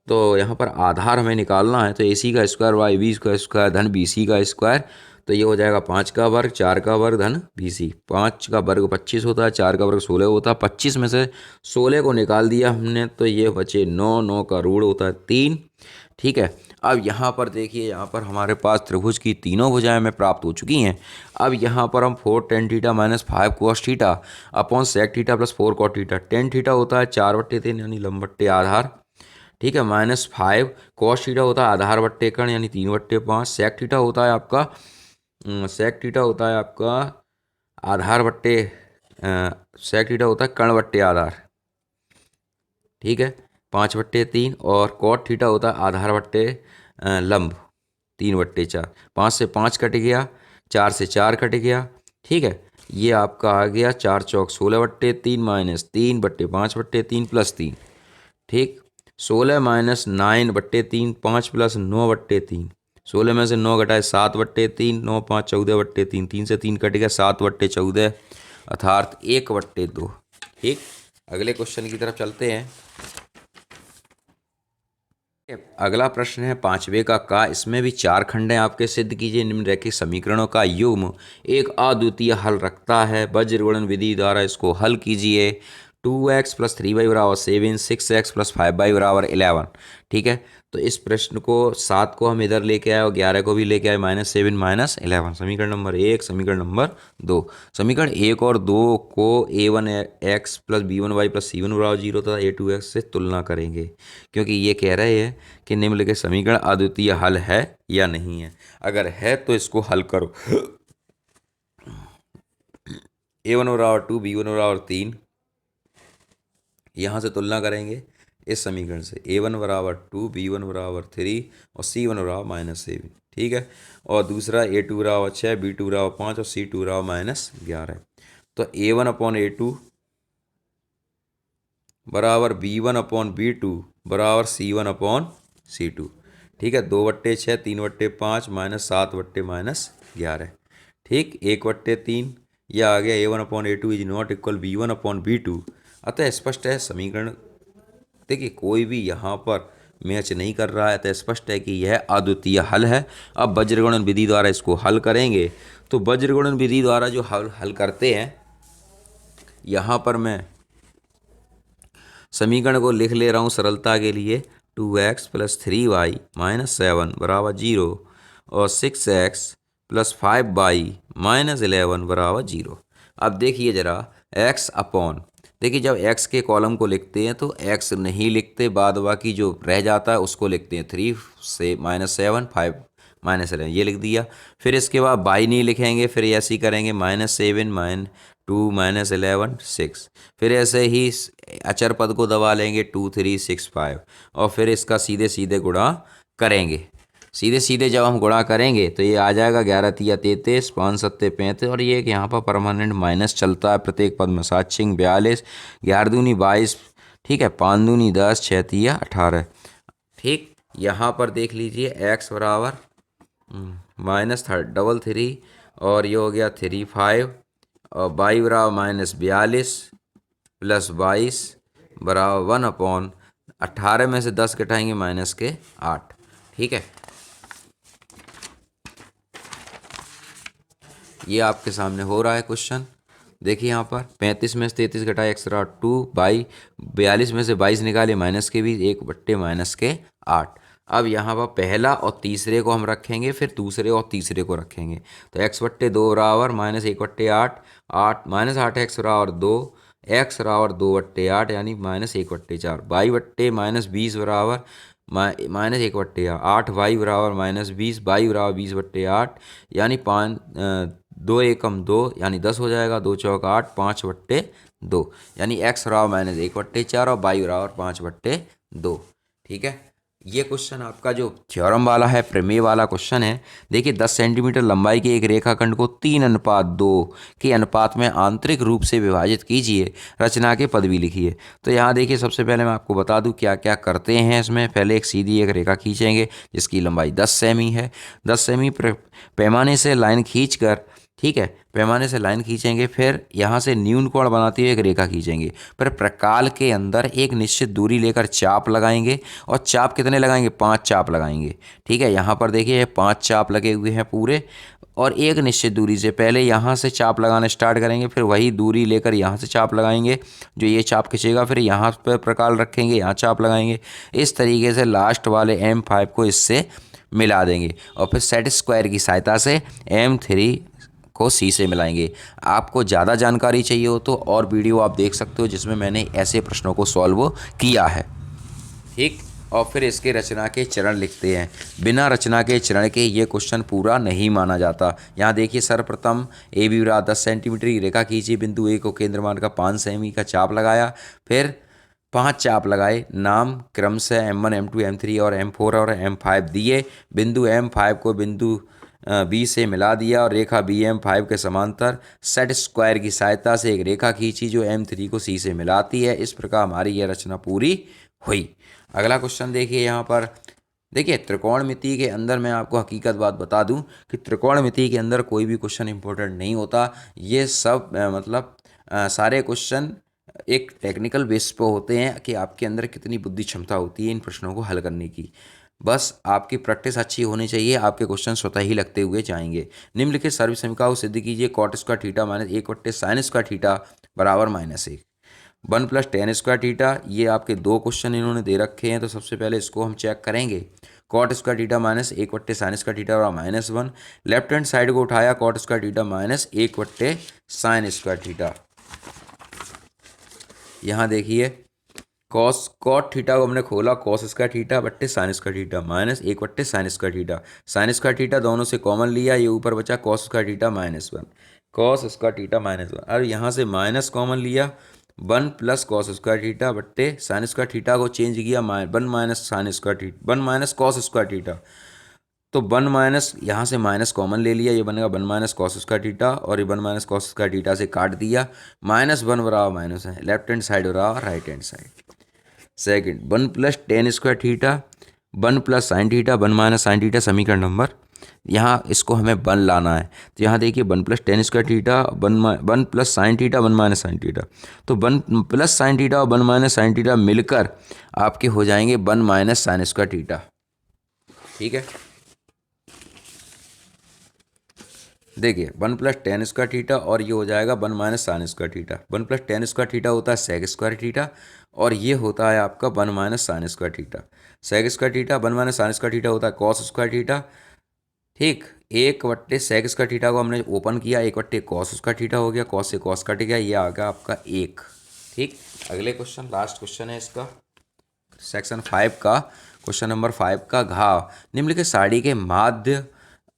तो यहाँ पर आधार हमें निकालना है। तो AC का स्क्वायर बाई B का स्क्वायर धन BC का स्क्वायर, तो ये हो जाएगा 5 का वर्ग 4 का वर्ग धन BC। 5 का वर्ग 25 होता है, 4 का वर्ग 16 होता है। 25 में से 16 को निकाल दिया हमने, तो ये बचे 9, 9 का रूट होता है 3। ठीक है, अब यहाँ पर देखिए, यहाँ पर हमारे पास त्रिभुज की तीनों भुजाएं हमें प्राप्त हो चुकी हैं। अब यहाँ पर हम 4 tan theta -5 cos theta upon sec theta + 4 cot theta. tan theta होता है 4/3 यानी लंब बट्टे आधार। ठीक है, -5 cos थीटा होता है आधार बट्टे कर्ण यानी 3/5। sec थीटा होता है आपका आधार बट्टे sec थीटा होता है कर्ण बट्टे आधार। ठीक है, 5/3 और cot थीटा होता है आधार बट्टे लंब 3/4। 5 से 5 कट गया, 4 से 4 कट गया। ठीक है, ये आपका आ गया 4×4 = 16/3 माइनस 3/5/3 प्लस 3। ठीक, 16 - 9/3, 5 + 9/3। 16 में से 9 घटाए 7/3, 9 × 5 = 14/3, 3 से 3 कट गया 7/14 अर्थात 1/2। ठीक, अगले क्वेश्चन की तरफ चलते हैं। अगला प्रश्न है 5वें का। इसमें भी 4 खंड हैं, आपके सिद्ध कीजिए निम्नलिखित समीकरणों का युग्म एक अद्वितीय हल रखता है। वज्रगुणन विधि द्वारा इसको हल कीजिए। 2x + 3y = 7, 6x + 5y = 11। ठीक है, तो इस प्रश्न को 7 को हम इधर लेके आए और 11 को भी लेके आए, -7 - 11। समीकरण नंबर 1, समीकरण नंबर 2। समीकरण 1 और 2 को a1x + b1y + c1 = 0 तथा a2x से तुलना करेंगे, क्योंकि ये कह रहे हैं कि निम्नलिखित समीकरण अद्वितीय हल है या नहीं है। अगर है तो इसको हल करो। a1 = 2, b1 = 3, यहाँ से तुलना करेंगे इस समीकरण से। a1 = 2, b1 = 3 और c1 = -7। ठीक है, और दूसरा a2 = 6, b2 = 5 और c2 = -11। तो a1/a2 बराबर b1/b2 बराबर c1/c2। ठीक है, 2/6, 3/5 -7/-11। ठीक, 1/3 यह आ गया a1/a2 is not equal b1/b2। अतः स्पष्ट है समीकरण, देखिए कोई भी यहाँ पर मैच नहीं कर रहा है, तो स्पष्ट है कि यह अद्वितीय हल है। अब वज्रगुणन विधि द्वारा इसको हल करेंगे। तो वज्रगुणन विधि द्वारा जो हल करते हैं, यहाँ पर मैं समीकरण को लिख ले रहा हूँ सरलता के लिए। 2x + 3y - 7 = 0 और 6x + 5y - 11 = 0। अब देखिए ज़रा x अपॉन, देखिए जब x के कॉलम को लिखते हैं तो x नहीं लिखते, बाद बाकी जो रह जाता है उसको लिखते हैं। 3 से -7, 5 -11 ये लिख दिया। फिर इसके बाद y नहीं लिखेंगे, फिर ऐसे ही करेंगे -7 - 2 - 11 6। फिर ऐसे ही अचर पद को दबा लेंगे 2 3 6 5 और फिर इसका सीधे सीधे गुणा करेंगे। सीधे सीधे जब हम गुणा करेंगे तो ये आ जाएगा 11 तिया 33, 5 सत्ते 35 और ये यहाँ पर परमानेंट माइनस चलता है प्रत्येक पद में। 7 छिंग 42, 11 दूनी 22। ठीक है, 5 दूनी 10, 6 तिया 18। ठीक, यहाँ पर देख लीजिए x बराबर -33 और ये हो गया 35 और y बराबर -42 + 22 बराबर 1/18 में से 10 घटाएंगे -8। ठीक है, ये आपके सामने हो रहा है क्वेश्चन। देखिए यहाँ पर 35 में से 33 घटाए x 2 बाई 42 में से 22 निकाले माइनस के भी 1/-8। अब यहाँ पर पहला और तीसरे को हम रखेंगे, फिर दूसरे और तीसरे को रखेंगे। तो x/2 बराबर -1/8, 8 -8x बराबर 2, x बराबर 2/8 यानी -1/4। y/-20 बराबर -1/8, y बराबर -20, y बराबर 20/8 यानी 5 2 एकम 2 यानी 10 हो जाएगा। 2 चौक 8, 5/2 यानी x बराबर -1/4 और y बराबर 5/2। ठीक है, ये क्वेश्चन आपका जो थ्योरम वाला है, प्रमेय वाला क्वेश्चन है। देखिए 10 सेंटीमीटर लंबाई के एक रेखाखंड को 3:2 के अनुपात में आंतरिक रूप से विभाजित कीजिए। रचना के पद भी लिखिए। तो यहाँ देखिए सबसे पहले मैं आपको बता दूं क्या क्या करते हैं इसमें। पहले एक सीधी एक रेखा खींचेंगे जिसकी लंबाई 10 सेमी है। 10 सेमी पैमाने से लाइन खींचकर, ठीक है, पैमाने से लाइन खींचेंगे, फिर यहाँ से न्यून कोण बनाते हुए एक रेखा खींचेंगे, फिर प्रकाल के अंदर एक निश्चित दूरी लेकर चाप लगाएंगे। और चाप कितने लगाएंगे? 5 चाप लगाएंगे। ठीक है, यहाँ पर देखिए 5 चाप लगे हुए हैं पूरे, और एक निश्चित दूरी से पहले यहाँ से चाप लगाना स्टार्ट करेंगे, फिर वही दूरी लेकर यहाँ से चाप लगाएंगे, जो ये चाप खींचेगा, फिर यहाँ पर प्रकाल रखेंगे, यहाँ चाप लगाएंगे। इस तरीके से लास्ट वाले M5 को इससे मिला देंगे और फिर सेट स्क्वायर की सहायता से M3 को सी से मिलाएंगे। आपको ज़्यादा जानकारी चाहिए हो तो और वीडियो आप देख सकते हो जिसमें मैंने ऐसे प्रश्नों को सॉल्व किया है। ठीक, और फिर इसके रचना के चरण लिखते हैं। बिना रचना के चरण के ये क्वेश्चन पूरा नहीं माना जाता। यहाँ देखिए सर्वप्रथम ए बी बराबर 10 सेंटीमीटर की रेखा खींची, बिंदु ए को केंद्र मानकर 5 सेमी का चाप लगाया, फिर 5 चाप लगाए, नाम क्रम से M1 M2 M3 और M4 और M5 दिए। बिंदु M5 को बिंदु बी से मिला दिया और रेखा बी एम 5 के समांतर सेट स्क्वायर की सहायता से एक रेखा खींची जो M3 को सी से मिलाती है। इस प्रकार हमारी यह रचना पूरी हुई। अगला क्वेश्चन देखिए यहाँ पर। देखिए त्रिकोणमिति के अंदर मैं आपको हकीकत बात बता दूं कि त्रिकोणमिति के अंदर कोई भी क्वेश्चन इंपॉर्टेंट नहीं होता। ये सब सारे क्वेश्चन एक टेक्निकल बेस पर होते हैं कि आपके अंदर कितनी बुद्धि क्षमता होती है इन प्रश्नों को हल करने की। बस आपकी प्रैक्टिस अच्छी होनी चाहिए, आपके क्वेश्चन स्वतः ही लगते हुए जाएंगे। निम्नलिखित सर्व समीकरण को सिद्ध कीजिए। Cot square theta minus 1/sin² बराबर -1। 1 + tan² ये आपके दो क्वेश्चन इन्होंने दे रखे हैं, तो सबसे पहले इसको हम चेक करेंगे। Cot square theta minus 1/sin² बराबर -1। लेफ्ट हैंड साइड को उठाया, cot square theta minus 1/sin²। यहाँ देखिए कॉट थीटा को हमने खोला, कॉस स्क्वायर थीटा बट्टे sin² theta minus 1/sin² theta. sin² theta दोनों से कॉमन लिया, ये ऊपर बचा cos square theta -1। cos square theta -1 और यहाँ से माइनस कॉमन लिया, 1 + cos स्क्वायर थीटा बट्टे sin² थीटा को चेंज किया 1 - sin² theta 1 - cos square theta. तो 1 माइनस यहाँ से माइनस कॉमन ले लिया, ये बनेगा 1 - cos स्क्वायर थीटा और ये 1 - cos स्क्वायर थीटा से काट दिया। -1 बराबर माइनस है, लेफ्ट हैंड साइड बराबर right hand side. Second 1 + tan² theta 1 + sin theta 1 - sin theta समीकरण नंबर, यहाँ इसको हमें 1 लाना है। तो यहाँ देखिए 1 + tan² theta 1 + sin theta 1 - sin theta. तो 1 + sin थीटा और 1 - sin थीटा मिलकर आपके हो जाएंगे 1 - sin² थीटा। ठीक है, देखिए 1 + tan² थीटा और ये हो जाएगा 1 - sin² थीटा। 1 + tan² थीटा होता है sec² थीटा और ये होता है आपका 1 - sin² theta. sec² theta 1 - sin² theta होता है cos स्क्वायर थीटा। ठीक, 1/sec² थीटा को हमने ओपन किया, 1/cos स्क्वायर थीटा हो गया, cos से cos कट गया, ये आ गया आपका 1। ठीक, अगले क्वेश्चन लास्ट क्वेश्चन है इसका सेक्शन 5 का, क्वेश्चन नंबर 5 का घाव निम्नलिखित सारणी के माध्य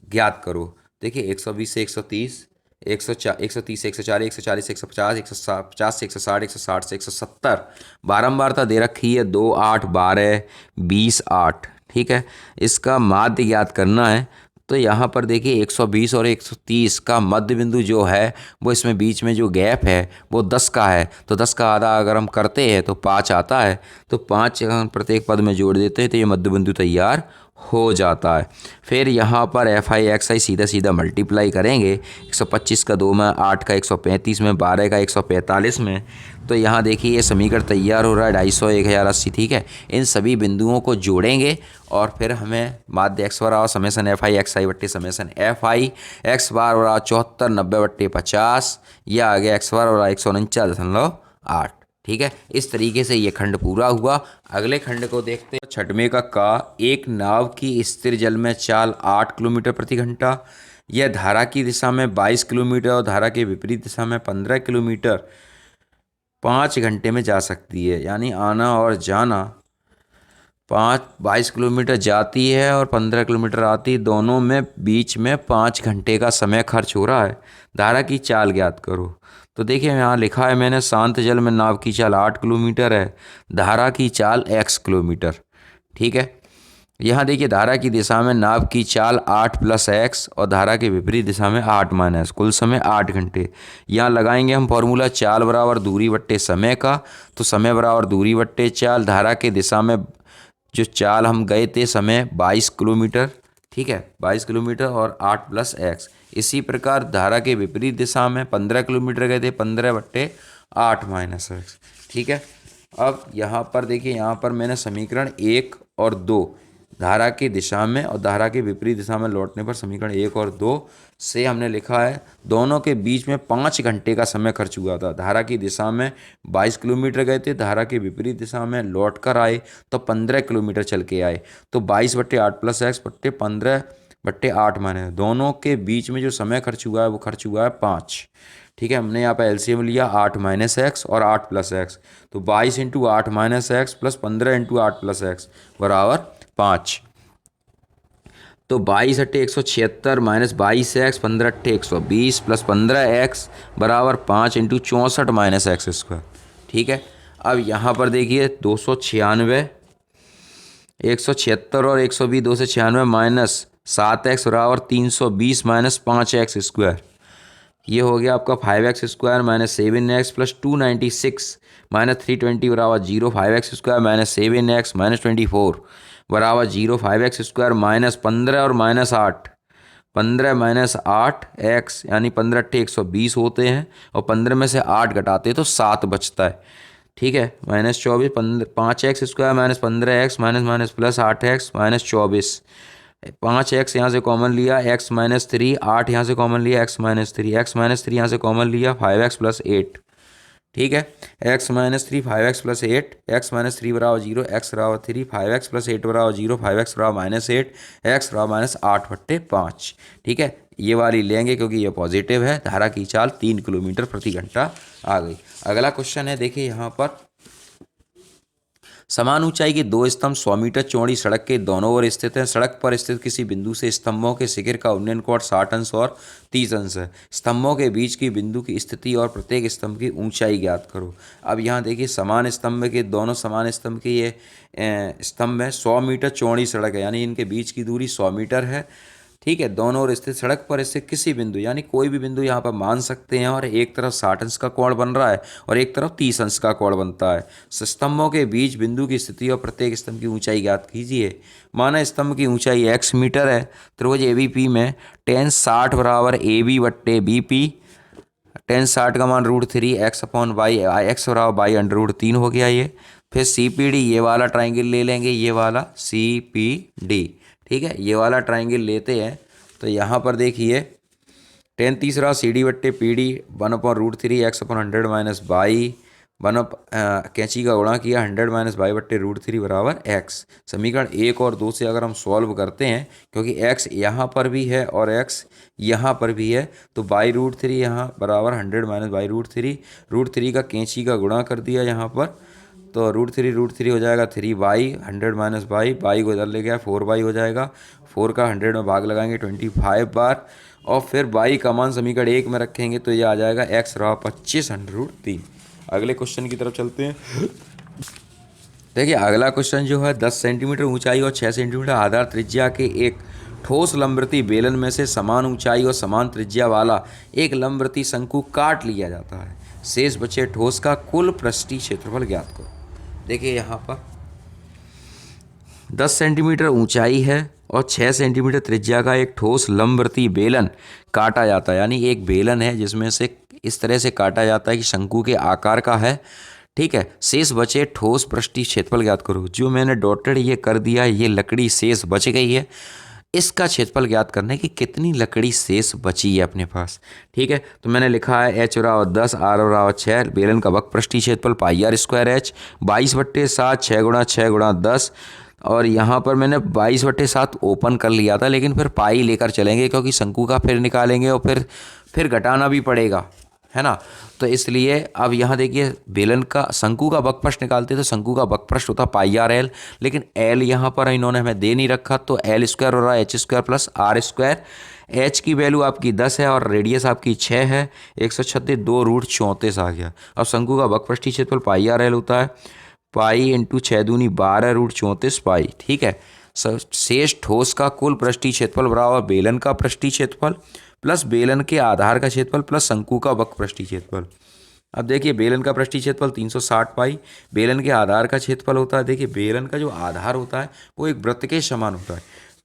ज्ञात करो। देखिए 120 से 130, 130 से 140, 140 से 150, 150 से 160, 160 से 170 बारंबारता दे रखी है 2, 8, 12, 20, 8। ठीक है, इसका माध्य ज्ञात करना है। तो यहाँ पर देखिए 120 और 130 का मध्य बिंदु जो है वो इसमें बीच में जो गैप है वो 10 का है। तो 10 का आधा अगर हम करते हैं तो 5 आता है। तो 5 अगर प्रत्येक पद में जोड़ देते हैं तो ये मध्य बिंदु तैयार हो जाता है। फिर यहाँ पर FI XI सीधा सीधा मल्टीप्लाई करेंगे, 125 का 2 में, 8 का 135 में, 12 का 145 में। तो यहाँ देखिए ये समीकरण तैयार हो रहा है 250, 1080। ठीक है, इन सभी बिंदुओं को जोड़ेंगे और फिर हमें माध्य x बराबर समेसन FI XI बट्टे समेसन FI x बार बराबर 74, 90/50, यह आ गया x बार बराबर 149.8। ठीक है, इस तरीके से ये खंड पूरा हुआ। अगले खंड को देखते हैं। छठवें का एक नाव की स्थिर जल में चाल 8 किलोमीटर प्रति घंटा, यह धारा की दिशा में 22 किलोमीटर और धारा के विपरीत दिशा में 15 किलोमीटर 5 घंटे में जा सकती है। यानी आना और जाना 22 किलोमीटर जाती है और 15 किलोमीटर आती है, दोनों में बीच में 5 घंटे का समय खर्च हो रहा है। धारा की चाल ज्ञात करो। तो देखिए यहाँ लिखा है मैंने, शांत जल में नाव की चाल 8 किलोमीटर है, धारा की चाल x किलोमीटर। ठीक है, यहाँ देखिए धारा की दिशा में नाव की चाल 8 + x और धारा के विपरीत दिशा में 8 - कुल समय 8 घंटे। यहाँ लगाएंगे हम फॉर्मूला चाल बराबर दूरी बट्टे समय का। तो समय बराबर दूरी बट्टे चाल, धारा के दिशा में जो चाल हम गए थे समय 22 किलोमीटर। ठीक है, 22 किलोमीटर और 8 + x। इसी प्रकार धारा के विपरीत दिशा में 15 किलोमीटर गए थे, 15/8 - x। ठीक है, अब यहाँ पर देखिए, यहाँ पर मैंने समीकरण 1 और 2 धारा की दिशा में और धारा के विपरीत दिशा में लौटने पर समीकरण 1 और 2 से हमने लिखा है दोनों के बीच में 5 घंटे का समय खर्च हुआ था। धारा की दिशा में 22 किलोमीटर गए थे, धारा के विपरीत दिशा में लौट कर आए तो 15 किलोमीटर चल के आए। तो 22/8 + x बट्टे 15/8 माने दोनों के बीच में जो समय खर्च हुआ है वो खर्च हुआ है 5। ठीक है, हमने यहाँ पर एलसीएम लिया 8 - x और 8 + x। तो 22 × 8 - x + 15 × 8 + x बराबर 5। तो 22/176 - 22x 15/120 + 15x बराबर 5 × 64 - x²। ठीक है, अब यहाँ पर देखिए 296, 176 और 120, 296 - 7x बराबर 320 माइनस 5x²। ये हो गया आपका 5x² minus 7x plus 296 minus 320 बराबर 0। 5x² माइनस 7x माइनस 24 बराबर 0। 5x² माइनस 15 और माइनस 8, 15 माइनस 8x यानी 15 अट्ठे 120 होते हैं, और 15 में से 8 घटाते हैं तो 7 बचता है। ठीक है, minus 24, 5x² minus 15x minus minus plus 8x minus 24। 5x यहाँ से कॉमन लिया, x माइनस 3, 8 यहाँ से कॉमन लिया, x माइनस 3, x माइनस 3 यहाँ से कॉमन लिया, 5x प्लस 8। ठीक है, x minus 3, 5x plus 8, x minus 3 बराबर 0, x बराबर 3, 5x प्लस 8 बराबर 0, 5x बराबर माइनस 8, x बराबर माइनस 8/5। ठीक है, ये वाली लेंगे क्योंकि ये पॉजिटिव है। धारा की चाल 3 किलोमीटर प्रति घंटा आ गई। अगला क्वेश्चन है, देखिए यहाँ पर समान ऊंचाई के दो स्तंभ 100 मीटर चौड़ी सड़क के दोनों ओर स्थित हैं। सड़क पर स्थित किसी बिंदु से स्तंभों के शिखर का उन्नयन कोण 60 अंश और 30 अंश है। स्तंभों के बीच की बिंदु की स्थिति और प्रत्येक स्तंभ की ऊंचाई ज्ञात करो। अब यहाँ देखिए समान स्तंभ के दोनों समान स्तंभ के ये स्तंभ है, 100 मीटर चौड़ी सड़क है यानी इनके बीच की दूरी 100 मीटर है। ठीक है, दोनों ओर स्थित सड़क पर स्थित किसी बिंदु यानी कोई भी बिंदु यहाँ पर मान सकते हैं, और एक तरफ 60 अंश का कोण बन रहा है और एक तरफ 30 अंश का कोण बनता है। स्तंभों के बीच बिंदु की स्थिति और प्रत्येक स्तंभ की ऊंचाई ज्ञात कीजिए। माना स्तंभ की ऊंचाई x मीटर है, त्रिभुज ABP में tan 60 बराबर AB बट्टे BP, tan 60 का मान √3 x/y, x बराबर बाई √3 हो गया ये। फिर CPD, ये वाला ट्राइंगल ले लेंगे, ये वाला CPD। ठीक है, ये वाला ट्राइंगल लेते हैं तो यहाँ पर देखिए tan तीसरा CD बट्टे PD 1/√3 x/100 माइनस बाई 1 कैंची का गुणा किया 100 माइनस बाई बट्टे √3 बराबर x। समीकरण 1 और 2 से अगर हम सॉल्व करते हैं, क्योंकि x यहाँ पर भी है और x यहाँ पर भी है, तो बाई √3 यहाँ बराबर 100 माइनस बाई √3 का कैंची का गुणा कर दिया यहाँ पर, तो √3 हो जाएगा 3y, 100 माइनस बाई को इधर ले गया 4y हो जाएगा। 4 का 100 में भाग लगाएंगे 25 बार, और फिर y का मान समीकरण 1 में रखेंगे तो ये आ जाएगा x रहा 25/√3। अगले क्वेश्चन की तरफ चलते हैं। देखिए अगला क्वेश्चन जो है 10 सेंटीमीटर ऊंचाई और 6 सेंटीमीटर आधार त्रिज्या के एक ठोस लंबवृत्तीय बेलन में से समान ऊंचाई और समान त्रिज्या वाला एक लंबवृत्तीय शंकु काट लिया जाता है। शेष बचे ठोस का कुल पृष्ठीय क्षेत्रफल ज्ञात करो। देखिए यहाँ पर 10 सेंटीमीटर ऊंचाई है और 6 सेंटीमीटर त्रिज्या का एक ठोस लंबवृत्तीय बेलन काटा जाता है, यानी एक बेलन है जिसमें से इस तरह से काटा जाता है कि शंकु के आकार का है। ठीक है, शेष बचे ठोस पृष्ठीय क्षेत्रफल ज्ञात करो। जो मैंने डॉटेड ये कर दिया, ये लकड़ी शेष बच गई है, इसका क्षेत्रफल ज्ञात करने की कितनी लकड़ी शेष बची है अपने पास। ठीक है, तो मैंने लिखा है h बराबर 10, r बराबर 6, बेलन का वक्र पृष्ठीय क्षेत्रफल πr² h 22/7, 6 गुणा 6 गुणा 10, और यहाँ पर मैंने 22/7 ओपन कर लिया था, लेकिन फिर पाई लेकर चलेंगे क्योंकि शंकु का फिर निकालेंगे और फिर घटाना भी पड़ेगा, है ना। तो इसलिए अब यहाँ देखिए बेलन का शंकु का वक्रपृष्ठ निकालते तो शंकु का वक्रपृष्ठ होता πrl, लेकिन l यहाँ पर इन्होंने हमें दे नहीं रखा, तो l² हो रहा है h² प्लस r²। h की वैल्यू आपकी 10 है और रेडियस आपकी 6 है, 136 2√34 आ गया। अब शंकु का वक्रपृष्ठीय क्षेत्रफल πrl होता है पाई इंटू 6 दूनी 12√34 पाई। ठीक है, शेष ठोस का कुल पृष्ठीय क्षेत्रफल बराबर बेलन का पृष्ठीय क्षेत्रफल प्लस बेलन के आधार का क्षेत्रफल प्लस शंकु का वक्र पृष्ठीय क्षेत्रफल। अब देखिए बेलन का पृष्ठीय क्षेत्रफल 360 पाई, बेलन के आधार का क्षेत्रफल होता है, देखिए बेलन का जो आधार होता है वो एक वृत्त के समान होता है,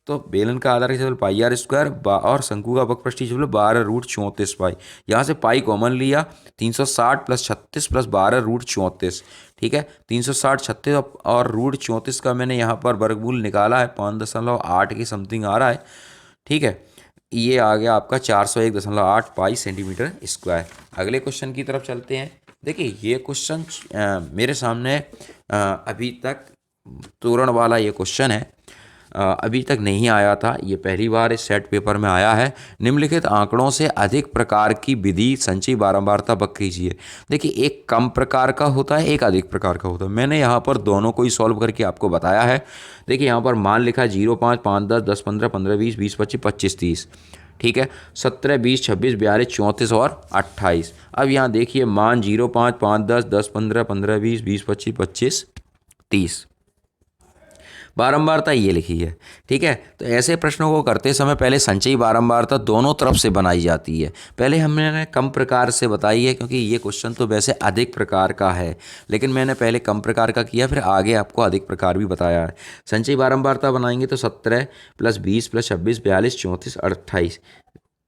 तो बेलन का आधार का क्षेत्रफल πr² और शंकु का वक्र पृष्ठीय क्षेत्रफल 12√34 पाई। यहाँ से पाई कॉमन लिया, 360 प्लस 36 प्लस 12√34। ठीक है, 360 36 और √34 का मैंने यहाँ पर वर्गमूल निकाला है, 5.8 के समथिंग आ रहा है। ठीक है, ये आ गया आपका 401.8 पाई सेंटीमीटर स्क्वायर। अगले क्वेश्चन की तरफ चलते हैं। देखिए ये क्वेश्चन मेरे सामने अभी तक तोरण वाला ये क्वेश्चन है, अभी तक नहीं आया था, ये पहली बार इस सेट पेपर में आया है। निम्नलिखित आंकड़ों से अधिक प्रकार की विधि संचयी बारंबारता वक्र कीजिए। देखिए एक कम प्रकार का होता है, एक अधिक प्रकार का होता है। मैंने यहाँ पर दोनों को ही सॉल्व करके आपको बताया है। देखिए यहाँ पर मान लिखा है 0, 5, 5, 10, 10, 15, 15, 20, 20, 25, 25, 30। ठीक है, 17, 20, 26, 42, 34 और 28। अब यहाँ देखिए मान 0, 5, 5, 10, 10, 15, 15, 20, 20, 25, 25, 30। बारंबारता ये लिखी है। ठीक है, तो ऐसे प्रश्नों को करते समय पहले संचयी बारंबारता दोनों तरफ से बनाई जाती है। पहले हमने कम प्रकार से बताई है, क्योंकि ये क्वेश्चन तो वैसे अधिक प्रकार का है, लेकिन मैंने पहले कम प्रकार का किया, फिर आगे आपको अधिक प्रकार भी बताया है। संचयी बारंबारता बनाएंगे तो 17 + 20 + 26 42 34 28,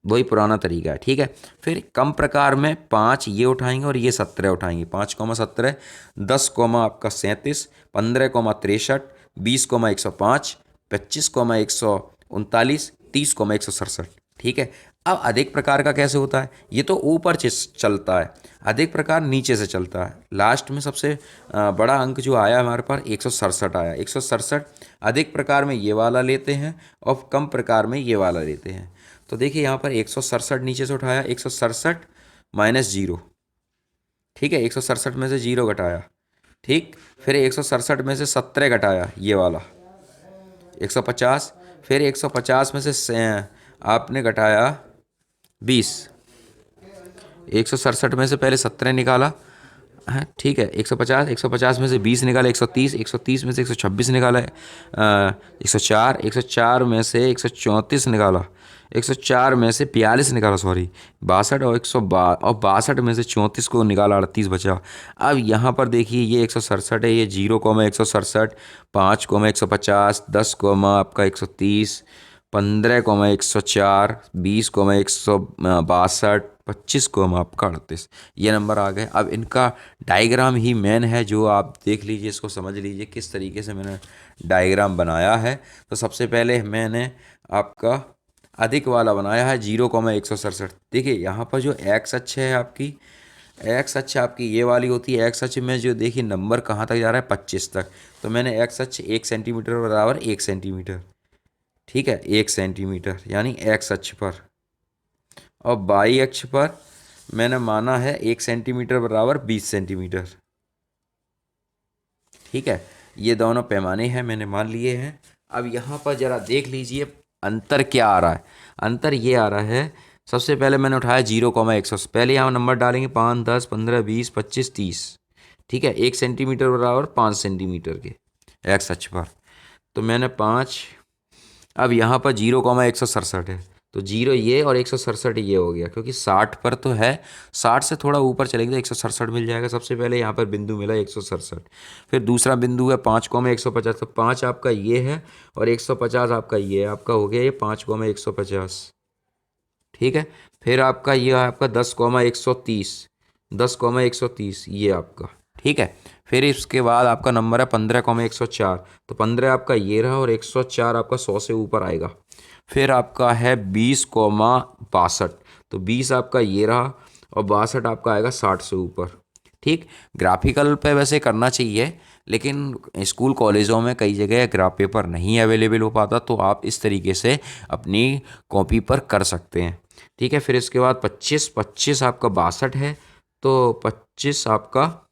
वही पुराना तरीका है। ठीक है, फिर कम प्रकार में 5 ये उठाएंगे और ये 17 उठाएंगे। 5, 17, 10, आपका 37, 15, 63, 20, 105, 25, 139, 30, 167। ठीक है, अब अधिक प्रकार का कैसे होता है? ये तो ऊपर से चलता है, अधिक प्रकार नीचे से चलता है। लास्ट में सबसे बड़ा अंक जो आया हमारे पास 167 आया। 167 अधिक प्रकार में ये वाला लेते हैं और कम प्रकार में ये वाला लेते हैं। तो देखिए यहाँ पर 167 नीचे से उठाया, 167 - 0। ठीक है, 167 में से 0 घटाया। ठीक, फिर 167 में से 17 घटाया, ये वाला 150। फिर 150 में से आपने घटाया 20। 167 में से पहले 17 निकाला है। ठीक है, 150 में से 20 निकाला, 130, 130 में से 126 निकाला, 104, 104 में से 134 निकाला, 104 में से 42 निकाला, सॉरी 62, और 62 में से 34 को निकाला, 38 बचा। अब यहाँ पर देखिए ये 167 है, ये 0,167, 5,150, 10, आपका 130, 15, 104, 20, 162, 25, आपका 38, ये नंबर आ गए। अब इनका डायग्राम ही मेन है, जो आप देख लीजिए, इसको समझ लीजिए किस तरीके से मैंने डायग्राम बनाया है। तो सबसे पहले मैंने आपका अधिक वाला बनाया है 0,167। देखिए यहाँ पर जो एक्स अक्ष है आपकी, एक्स अक्ष आपकी ये वाली होती है। एक्स अक्ष में जो देखिए नंबर कहाँ तक जा रहा है, 25 तक। तो मैंने एक्स अक्ष 1 सेंटीमीटर बराबर 1 सेंटीमीटर। ठीक है, 1 सेंटीमीटर यानी एक्स अक्ष पर, और वाई अक्ष पर मैंने माना है 1 सेंटीमीटर बराबर 20 सेंटीमीटर। ठीक है, ये दोनों पैमाने हैं, मैंने मान लिए हैं। अब यहाँ पर ज़रा देख लीजिए अंतर क्या आ रहा है। अंतर ये आ रहा है, सबसे पहले मैंने उठाया 0,100। पहले यहाँ नंबर डालेंगे 5, 10, 15, 20, 25, 30। ठीक है, 1 सेंटीमीटर बराबर 5 सेंटीमीटर के एक्स अक्ष पर। तो मैंने 5, अब यहाँ पर 0,167 है, तो 0 ये और 167 ये हो गया, क्योंकि 60 पर तो है, 60 से थोड़ा ऊपर चलेंगे तो 167 मिल जाएगा। सबसे पहले यहाँ पर बिंदु मिला 167। फिर दूसरा बिंदु है 5,150, तो 5 आपका ये है और 150 आपका ये है, आपका हो गया ये 5,150। ठीक है, फिर आपका ये है आपका 10,130, 10,130 ये आपका। ठीक है, फिर इसके बाद आपका नंबर है 15,104, तो 15 आपका ये रहा और 104 आपका 100 से ऊपर आएगा। फिर आपका है 20,62, तो 20 आपका ये रहा और 62 आपका आएगा 60 से ऊपर। ठीक, ग्राफिकल पे वैसे करना चाहिए, लेकिन स्कूल कॉलेजों में कई जगह ग्राफ पेपर नहीं अवेलेबल हो पाता, तो आप इस तरीके से अपनी कॉपी पर कर सकते हैं। ठीक है, फिर इसके बाद 25 आपका 62 है, तो 25 आपका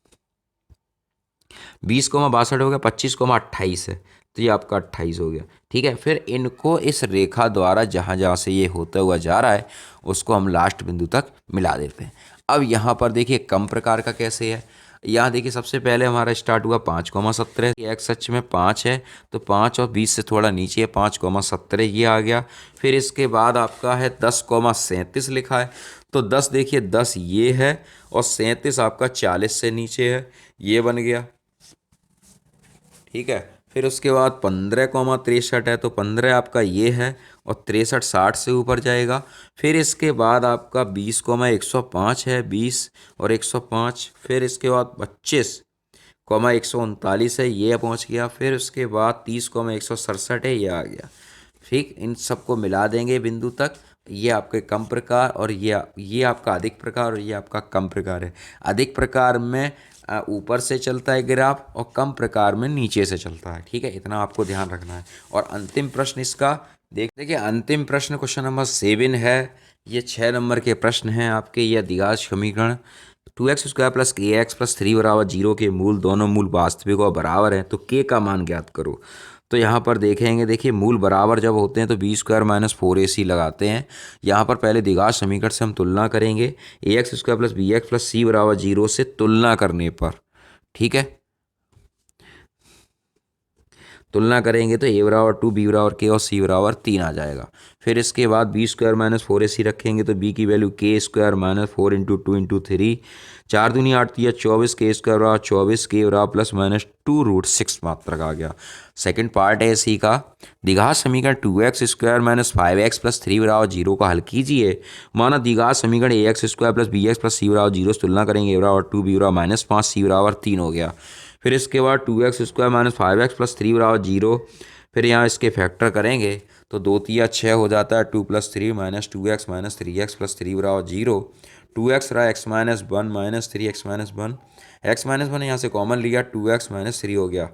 20,62 हो गया, 25,28 है, तो ये आपका 28 हो गया। ठीक है, फिर इनको इस रेखा द्वारा जहाँ जहाँ से ये होता हुआ जा रहा है उसको हम लास्ट बिंदु तक मिला देते हैं। अब यहाँ पर देखिए कम प्रकार का कैसे है। यहाँ देखिए सबसे पहले हमारा स्टार्ट हुआ 5,17, एक्स अक्ष में 5 है, तो 5 और 20 से थोड़ा नीचे है, 5,17 ये आ गया। फिर इसके बाद आपका है 10,37 लिखा है, तो 10 देखिए 10 ये है और 37 आपका 40 से नीचे है, ये बन गया। ठीक है, फिर उसके बाद 15,63 है, तो 15 आपका ये है और 63 60 से ऊपर जाएगा। फिर इसके बाद आपका 20,105 है, 20 और 105। फिर इसके बाद 25,139 है, ये पहुंच गया। फिर उसके बाद 30,167 है, ये आ गया। ठीक, इन सबको मिला देंगे बिंदु तक, ये आपके कम प्रकार और ये आपका अधिक प्रकार और ये आपका कम प्रकार है। अधिक प्रकार में ऊपर से चलता है ग्राफ और कम प्रकार में नीचे से चलता है। ठीक है, इतना आपको ध्यान रखना है। और अंतिम प्रश्न इसका देखिए, अंतिम प्रश्न क्वेश्चन नंबर 7 है। ये 6 नंबर के प्रश्न हैं आपके। ये द्विघात समीकरण 2x² + kx + 3 = 0 के मूल, दोनों मूल वास्तविक और बराबर हैं, तो k का मान ज्ञात करो। तो यहाँ पर देखेंगे, देखिए मूल बराबर जब होते हैं तो b² - 4ac लगाते हैं। यहाँ पर पहले द्विघात समीकरण से हम तुलना करेंगे, ax² + bx + c = 0 से तुलना करने पर। ठीक है, तुलना करेंगे तो ए बराबर 2, बी बराबर के और सी बराबर 3 आ जाएगा। फिर इसके बाद बी स्क्वायर माइनस 4ac रखेंगे तो बी की वैल्यू के स्क्वायर माइनस 4 इंटू 2 इंटू 3, 4 दूनी 8 या 24, के स्क्वायर बराबर 24, के बराबर प्लस माइनस 2√6 मात्रक आ गया। सेकंड पार्ट है इसी का, द्विघात समीकरण 2x square minus 5x plus 3 बराबर 0 का हल कीजिए। माना द्विघात समीकरण ax square plus bx plus c बराबर 0 से तुलना करेंगे, a बराबर 2, b बराबर माइनस 5, c बराबर 3 हो गया। फिर इसके बाद 2x square minus 5x plus 3 बराबर 0, फिर यहाँ इसके फैक्टर करेंगे तो 2 तिया 6 हो जाता है, 2 plus 3 minus 2x minus 3x plus 3 बराबर 0, 2x रहा x minus 1 minus 3x minus 1, x minus 1 यहाँ से कॉमन लिया, 2x माइनस 3 हो गया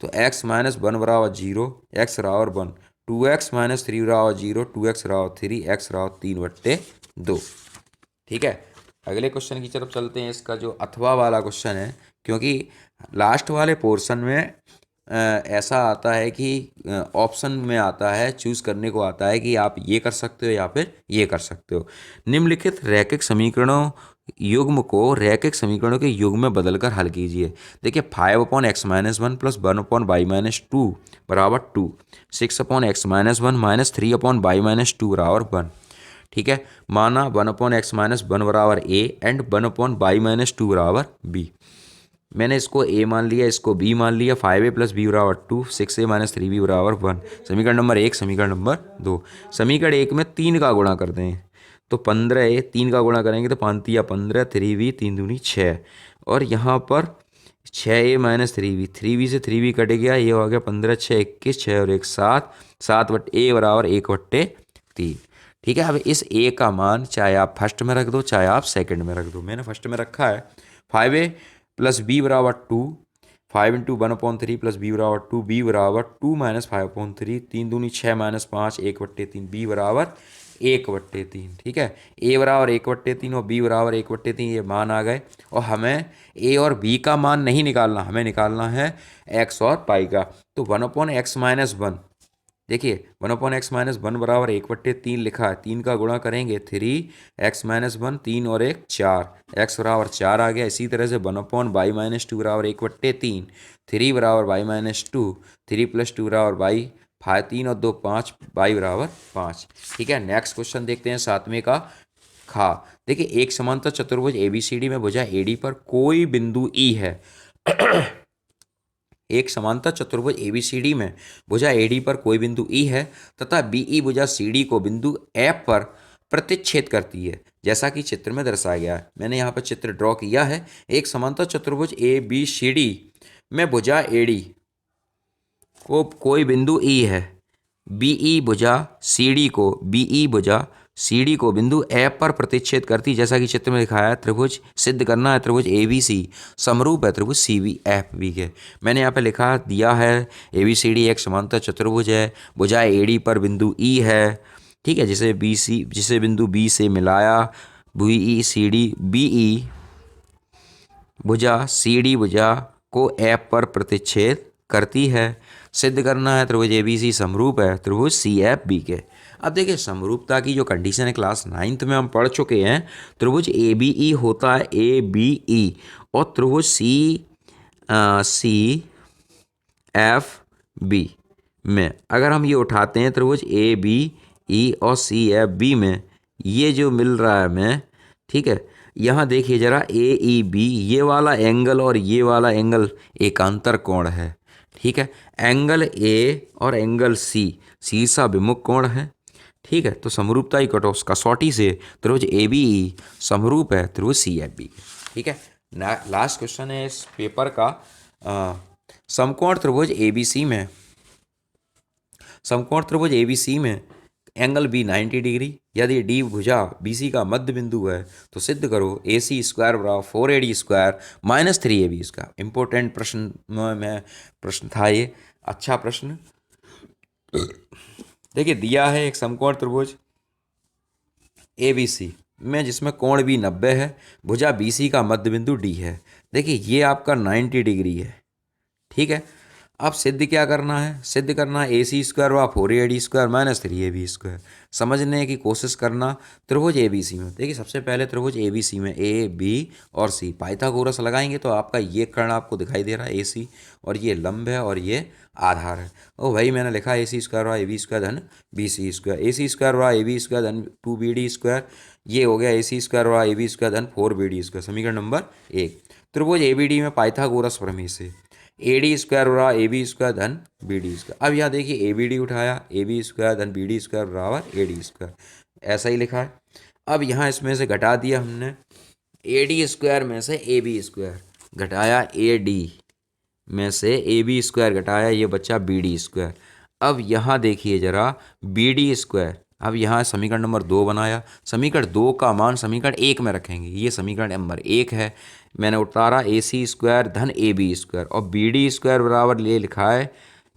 तो x माइनस 1 बराबर 0, x बराबर 1, 2x माइनस 3 बराबर 0, 2x बराबर 3, x बराबर 3/2। ठीक है, अगले क्वेश्चन की तरफ चलते हैं। इसका जो अथवा वाला क्वेश्चन है, क्योंकि लास्ट वाले पोर्शन में ऐसा आता है कि ऑप्शन में आता है, चूज़ करने को आता है कि आप ये कर सकते हो या फिर ये कर सकते हो। निम्नलिखित रैखिक समीकरणों युग्म को रैखिक समीकरणों के युग्म में बदलकर हल कीजिए। देखिए 5/x-1 प्लस 1/y-2 बराबर 2, 6/x-1 माइनस 3/y-2 बराबर 1। ठीक है, माना 1/x-1 बराबर a एंड 1/y-2 बराबर b। मैंने इसको a मान लिया, इसको b मान लिया। 5a प्लस b बराबर 2, 6a माइनस 3b बराबर 1। समीकरण नंबर 1, समीकरण नंबर 2। समीकरण 1 में 3 का गुणा करते हैं तो 15a, 3 का गुणा करेंगे तो 5 तिया 15, 3b 3 दूनी 6, और यहाँ पर 6a माइनस 3b, 3b से 3b कट गया, ये हो गया 15, 6 21, 6 और 1 7, 7/a बराबर 1/3। ठीक है, अब इस a का मान चाहे आप फर्स्ट में रख दो चाहे आप सेकंड में रख दो। मैंने फर्स्ट में रखा है। 5a प्लस b बराबर 2, 5 इंटू 1/3 प्लस b बराबर 2, b बराबर 2 माइनस 5/3, 3 दूनी 6 माइनस 5, 1/3, b बराबर 1/3। ठीक है, a बराबर 1/3 और b बराबर 1/3, ये मान आ गए। और हमें a और b का मान नहीं निकालना, हमें निकालना है x और पाई का। तो 1/x-1, देखिए 1/x-1 बराबर 1/3 लिखा है, 3 का गुणा करेंगे 3x-1, 3 और 1 4, x बराबर 4 आ गया। इसी तरह से 1/y-2 बराबर 1/3, 3 बराबर y-2, 3 प्लस 2 बराबर y, 3 और 2 5, y बराबर 5। ठीक है, नेक्स्ट क्वेश्चन देखते हैं 7वें का। खा, देखिए एक समांतर चतुर्भुज ABCD में भुजा AD पर कोई बिंदु E है। एक समांतर चतुर्भुज ABCD में भुजा AD पर कोई बिंदु E है तथा BE भुजा CD को बिंदु F पर प्रतिच्छेद करती है, जैसा कि चित्र में दर्शाया गया है। मैंने यहाँ पर चित्र ड्रॉ किया है। एक समांतर चतुर्भुज ABCD में भुजा AD को कोई बिंदु E है, BE भुजा CD को बिंदु F पर प्रतिच्छेद करती, जैसा कि चित्र में दिखाया है। त्रिभुज सिद्ध करना है, त्रिभुज ABC समरूप है त्रिभुज CBFB के। मैंने यहाँ पे लिखा दिया है ABCD एक समांतर चतुर्भुज है, भुजा AD पर बिंदु E है। ठीक है, जिसे बिंदु B से मिलाया, BE भुजा CD भुजा को F पर प्रतिच्छेद करती है। सिद्ध करना है त्रिभुज ABC समरूप है त्रिभुज CFB के। अब देखिए समरूपता की जो कंडीशन है क्लास 9th में हम पढ़ चुके हैं। त्रिभुज ABE होता है ABE, और त्रिभुज CFB में अगर हम ये उठाते हैं त्रिभुज ABE और CFB में ये जो मिल रहा है हमें, ठीक है, यहाँ देखिए जरा AEB, ये वाला एंगल और ये वाला एंगल एकांतर कोण है। ठीक है, एंगल A और एंगल C शीर्षाभिमुख कोण है। ठीक है, तो समरूपता की कसौटी से त्रिभुज ABE समरूप है त्रिभुज CFB के। ठीक है, लास्ट क्वेश्चन है इस पेपर का। समकोण त्रिभुज ABC में एंगल B 90 डिग्री, यदि D भुजा BC का मध्य बिंदु है तो सिद्ध करो AC स्क्वायर बराबर 4AD square minus 3AB square. Important प्रश्न था ये, अच्छा प्रश्न। देखिए दिया है एक समकोण त्रिभुज ABC में जिसमें कोण भी 90 है, भुजा BC का मध्य बिंदु D है। देखिए ये आपका 90 डिग्री है। ठीक है, अब सिद्ध क्या करना है, सिद्ध करना है ए सी स्क्वायर व 4AD² माइनस 3AB²। समझने की कोशिश करना त्रिभुज ए बी सी में। देखिए सबसे पहले त्रिभुज ए बी सी में ए बी और सी पाइथागोरस लगाएंगे तो आपका ये कर्ण आपको दिखाई दे रहा है ए सी, और ये लंब है और ये आधार है। ओ भाई मैंने लिखा ए सी स्क्वायर व ए बी स्क्वायर धन बी सी स्क्वायर, ए सी स्क्वायर व ए बी स्क्वायर धन 2BD², ये हो गया ए सी स्क्वायर व ए बी स्क्वायर धन 4BD²। समीकरण नंबर 1। त्रिभुज ए बी डी में पाइथागोरस प्रमेय से AD² बराबर AB² धन BD²। अब यहाँ देखिए ABD उठाया, AB² धन BD² बराबर AD², ऐसा ही लिखा है। अब यहाँ इसमें से घटा दिया हमने, AD² में से AB² घटाया, AD में से AB² घटाया, ये बच्चा BD²। अब यहाँ देखिए जरा BD²। अब यहाँ समीकरण नंबर 2 बनाया, समीकरण 2 का मान समीकरण 1 में रखेंगे, ये समीकरण नंबर 1 है। मैंने उतारा AC² धन AB² और BD² बराबर ले लिखा है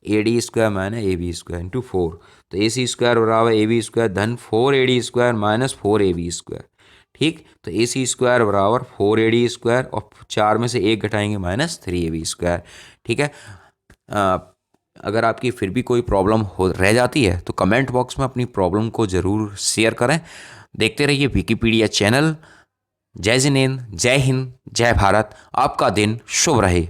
AD² माइनस AB² इंटू 4। तो AC² बराबर AB² धन 4AD² माइनस 4AB²। ठीक, तो AC² बराबर 4AD² और 4 में से 1 घटाएंगे माइनस 3AB²। ठीक है। अगर आपकी फिर भी कोई प्रॉब्लम हो रह जाती है तो कमेंट बॉक्स में अपनी प्रॉब्लम को ज़रूर शेयर करें। देखते रहिए विकिपीडिया चैनल। जय जिनेंद्र, जय हिंद, जय भारत। आपका दिन शुभ रहे।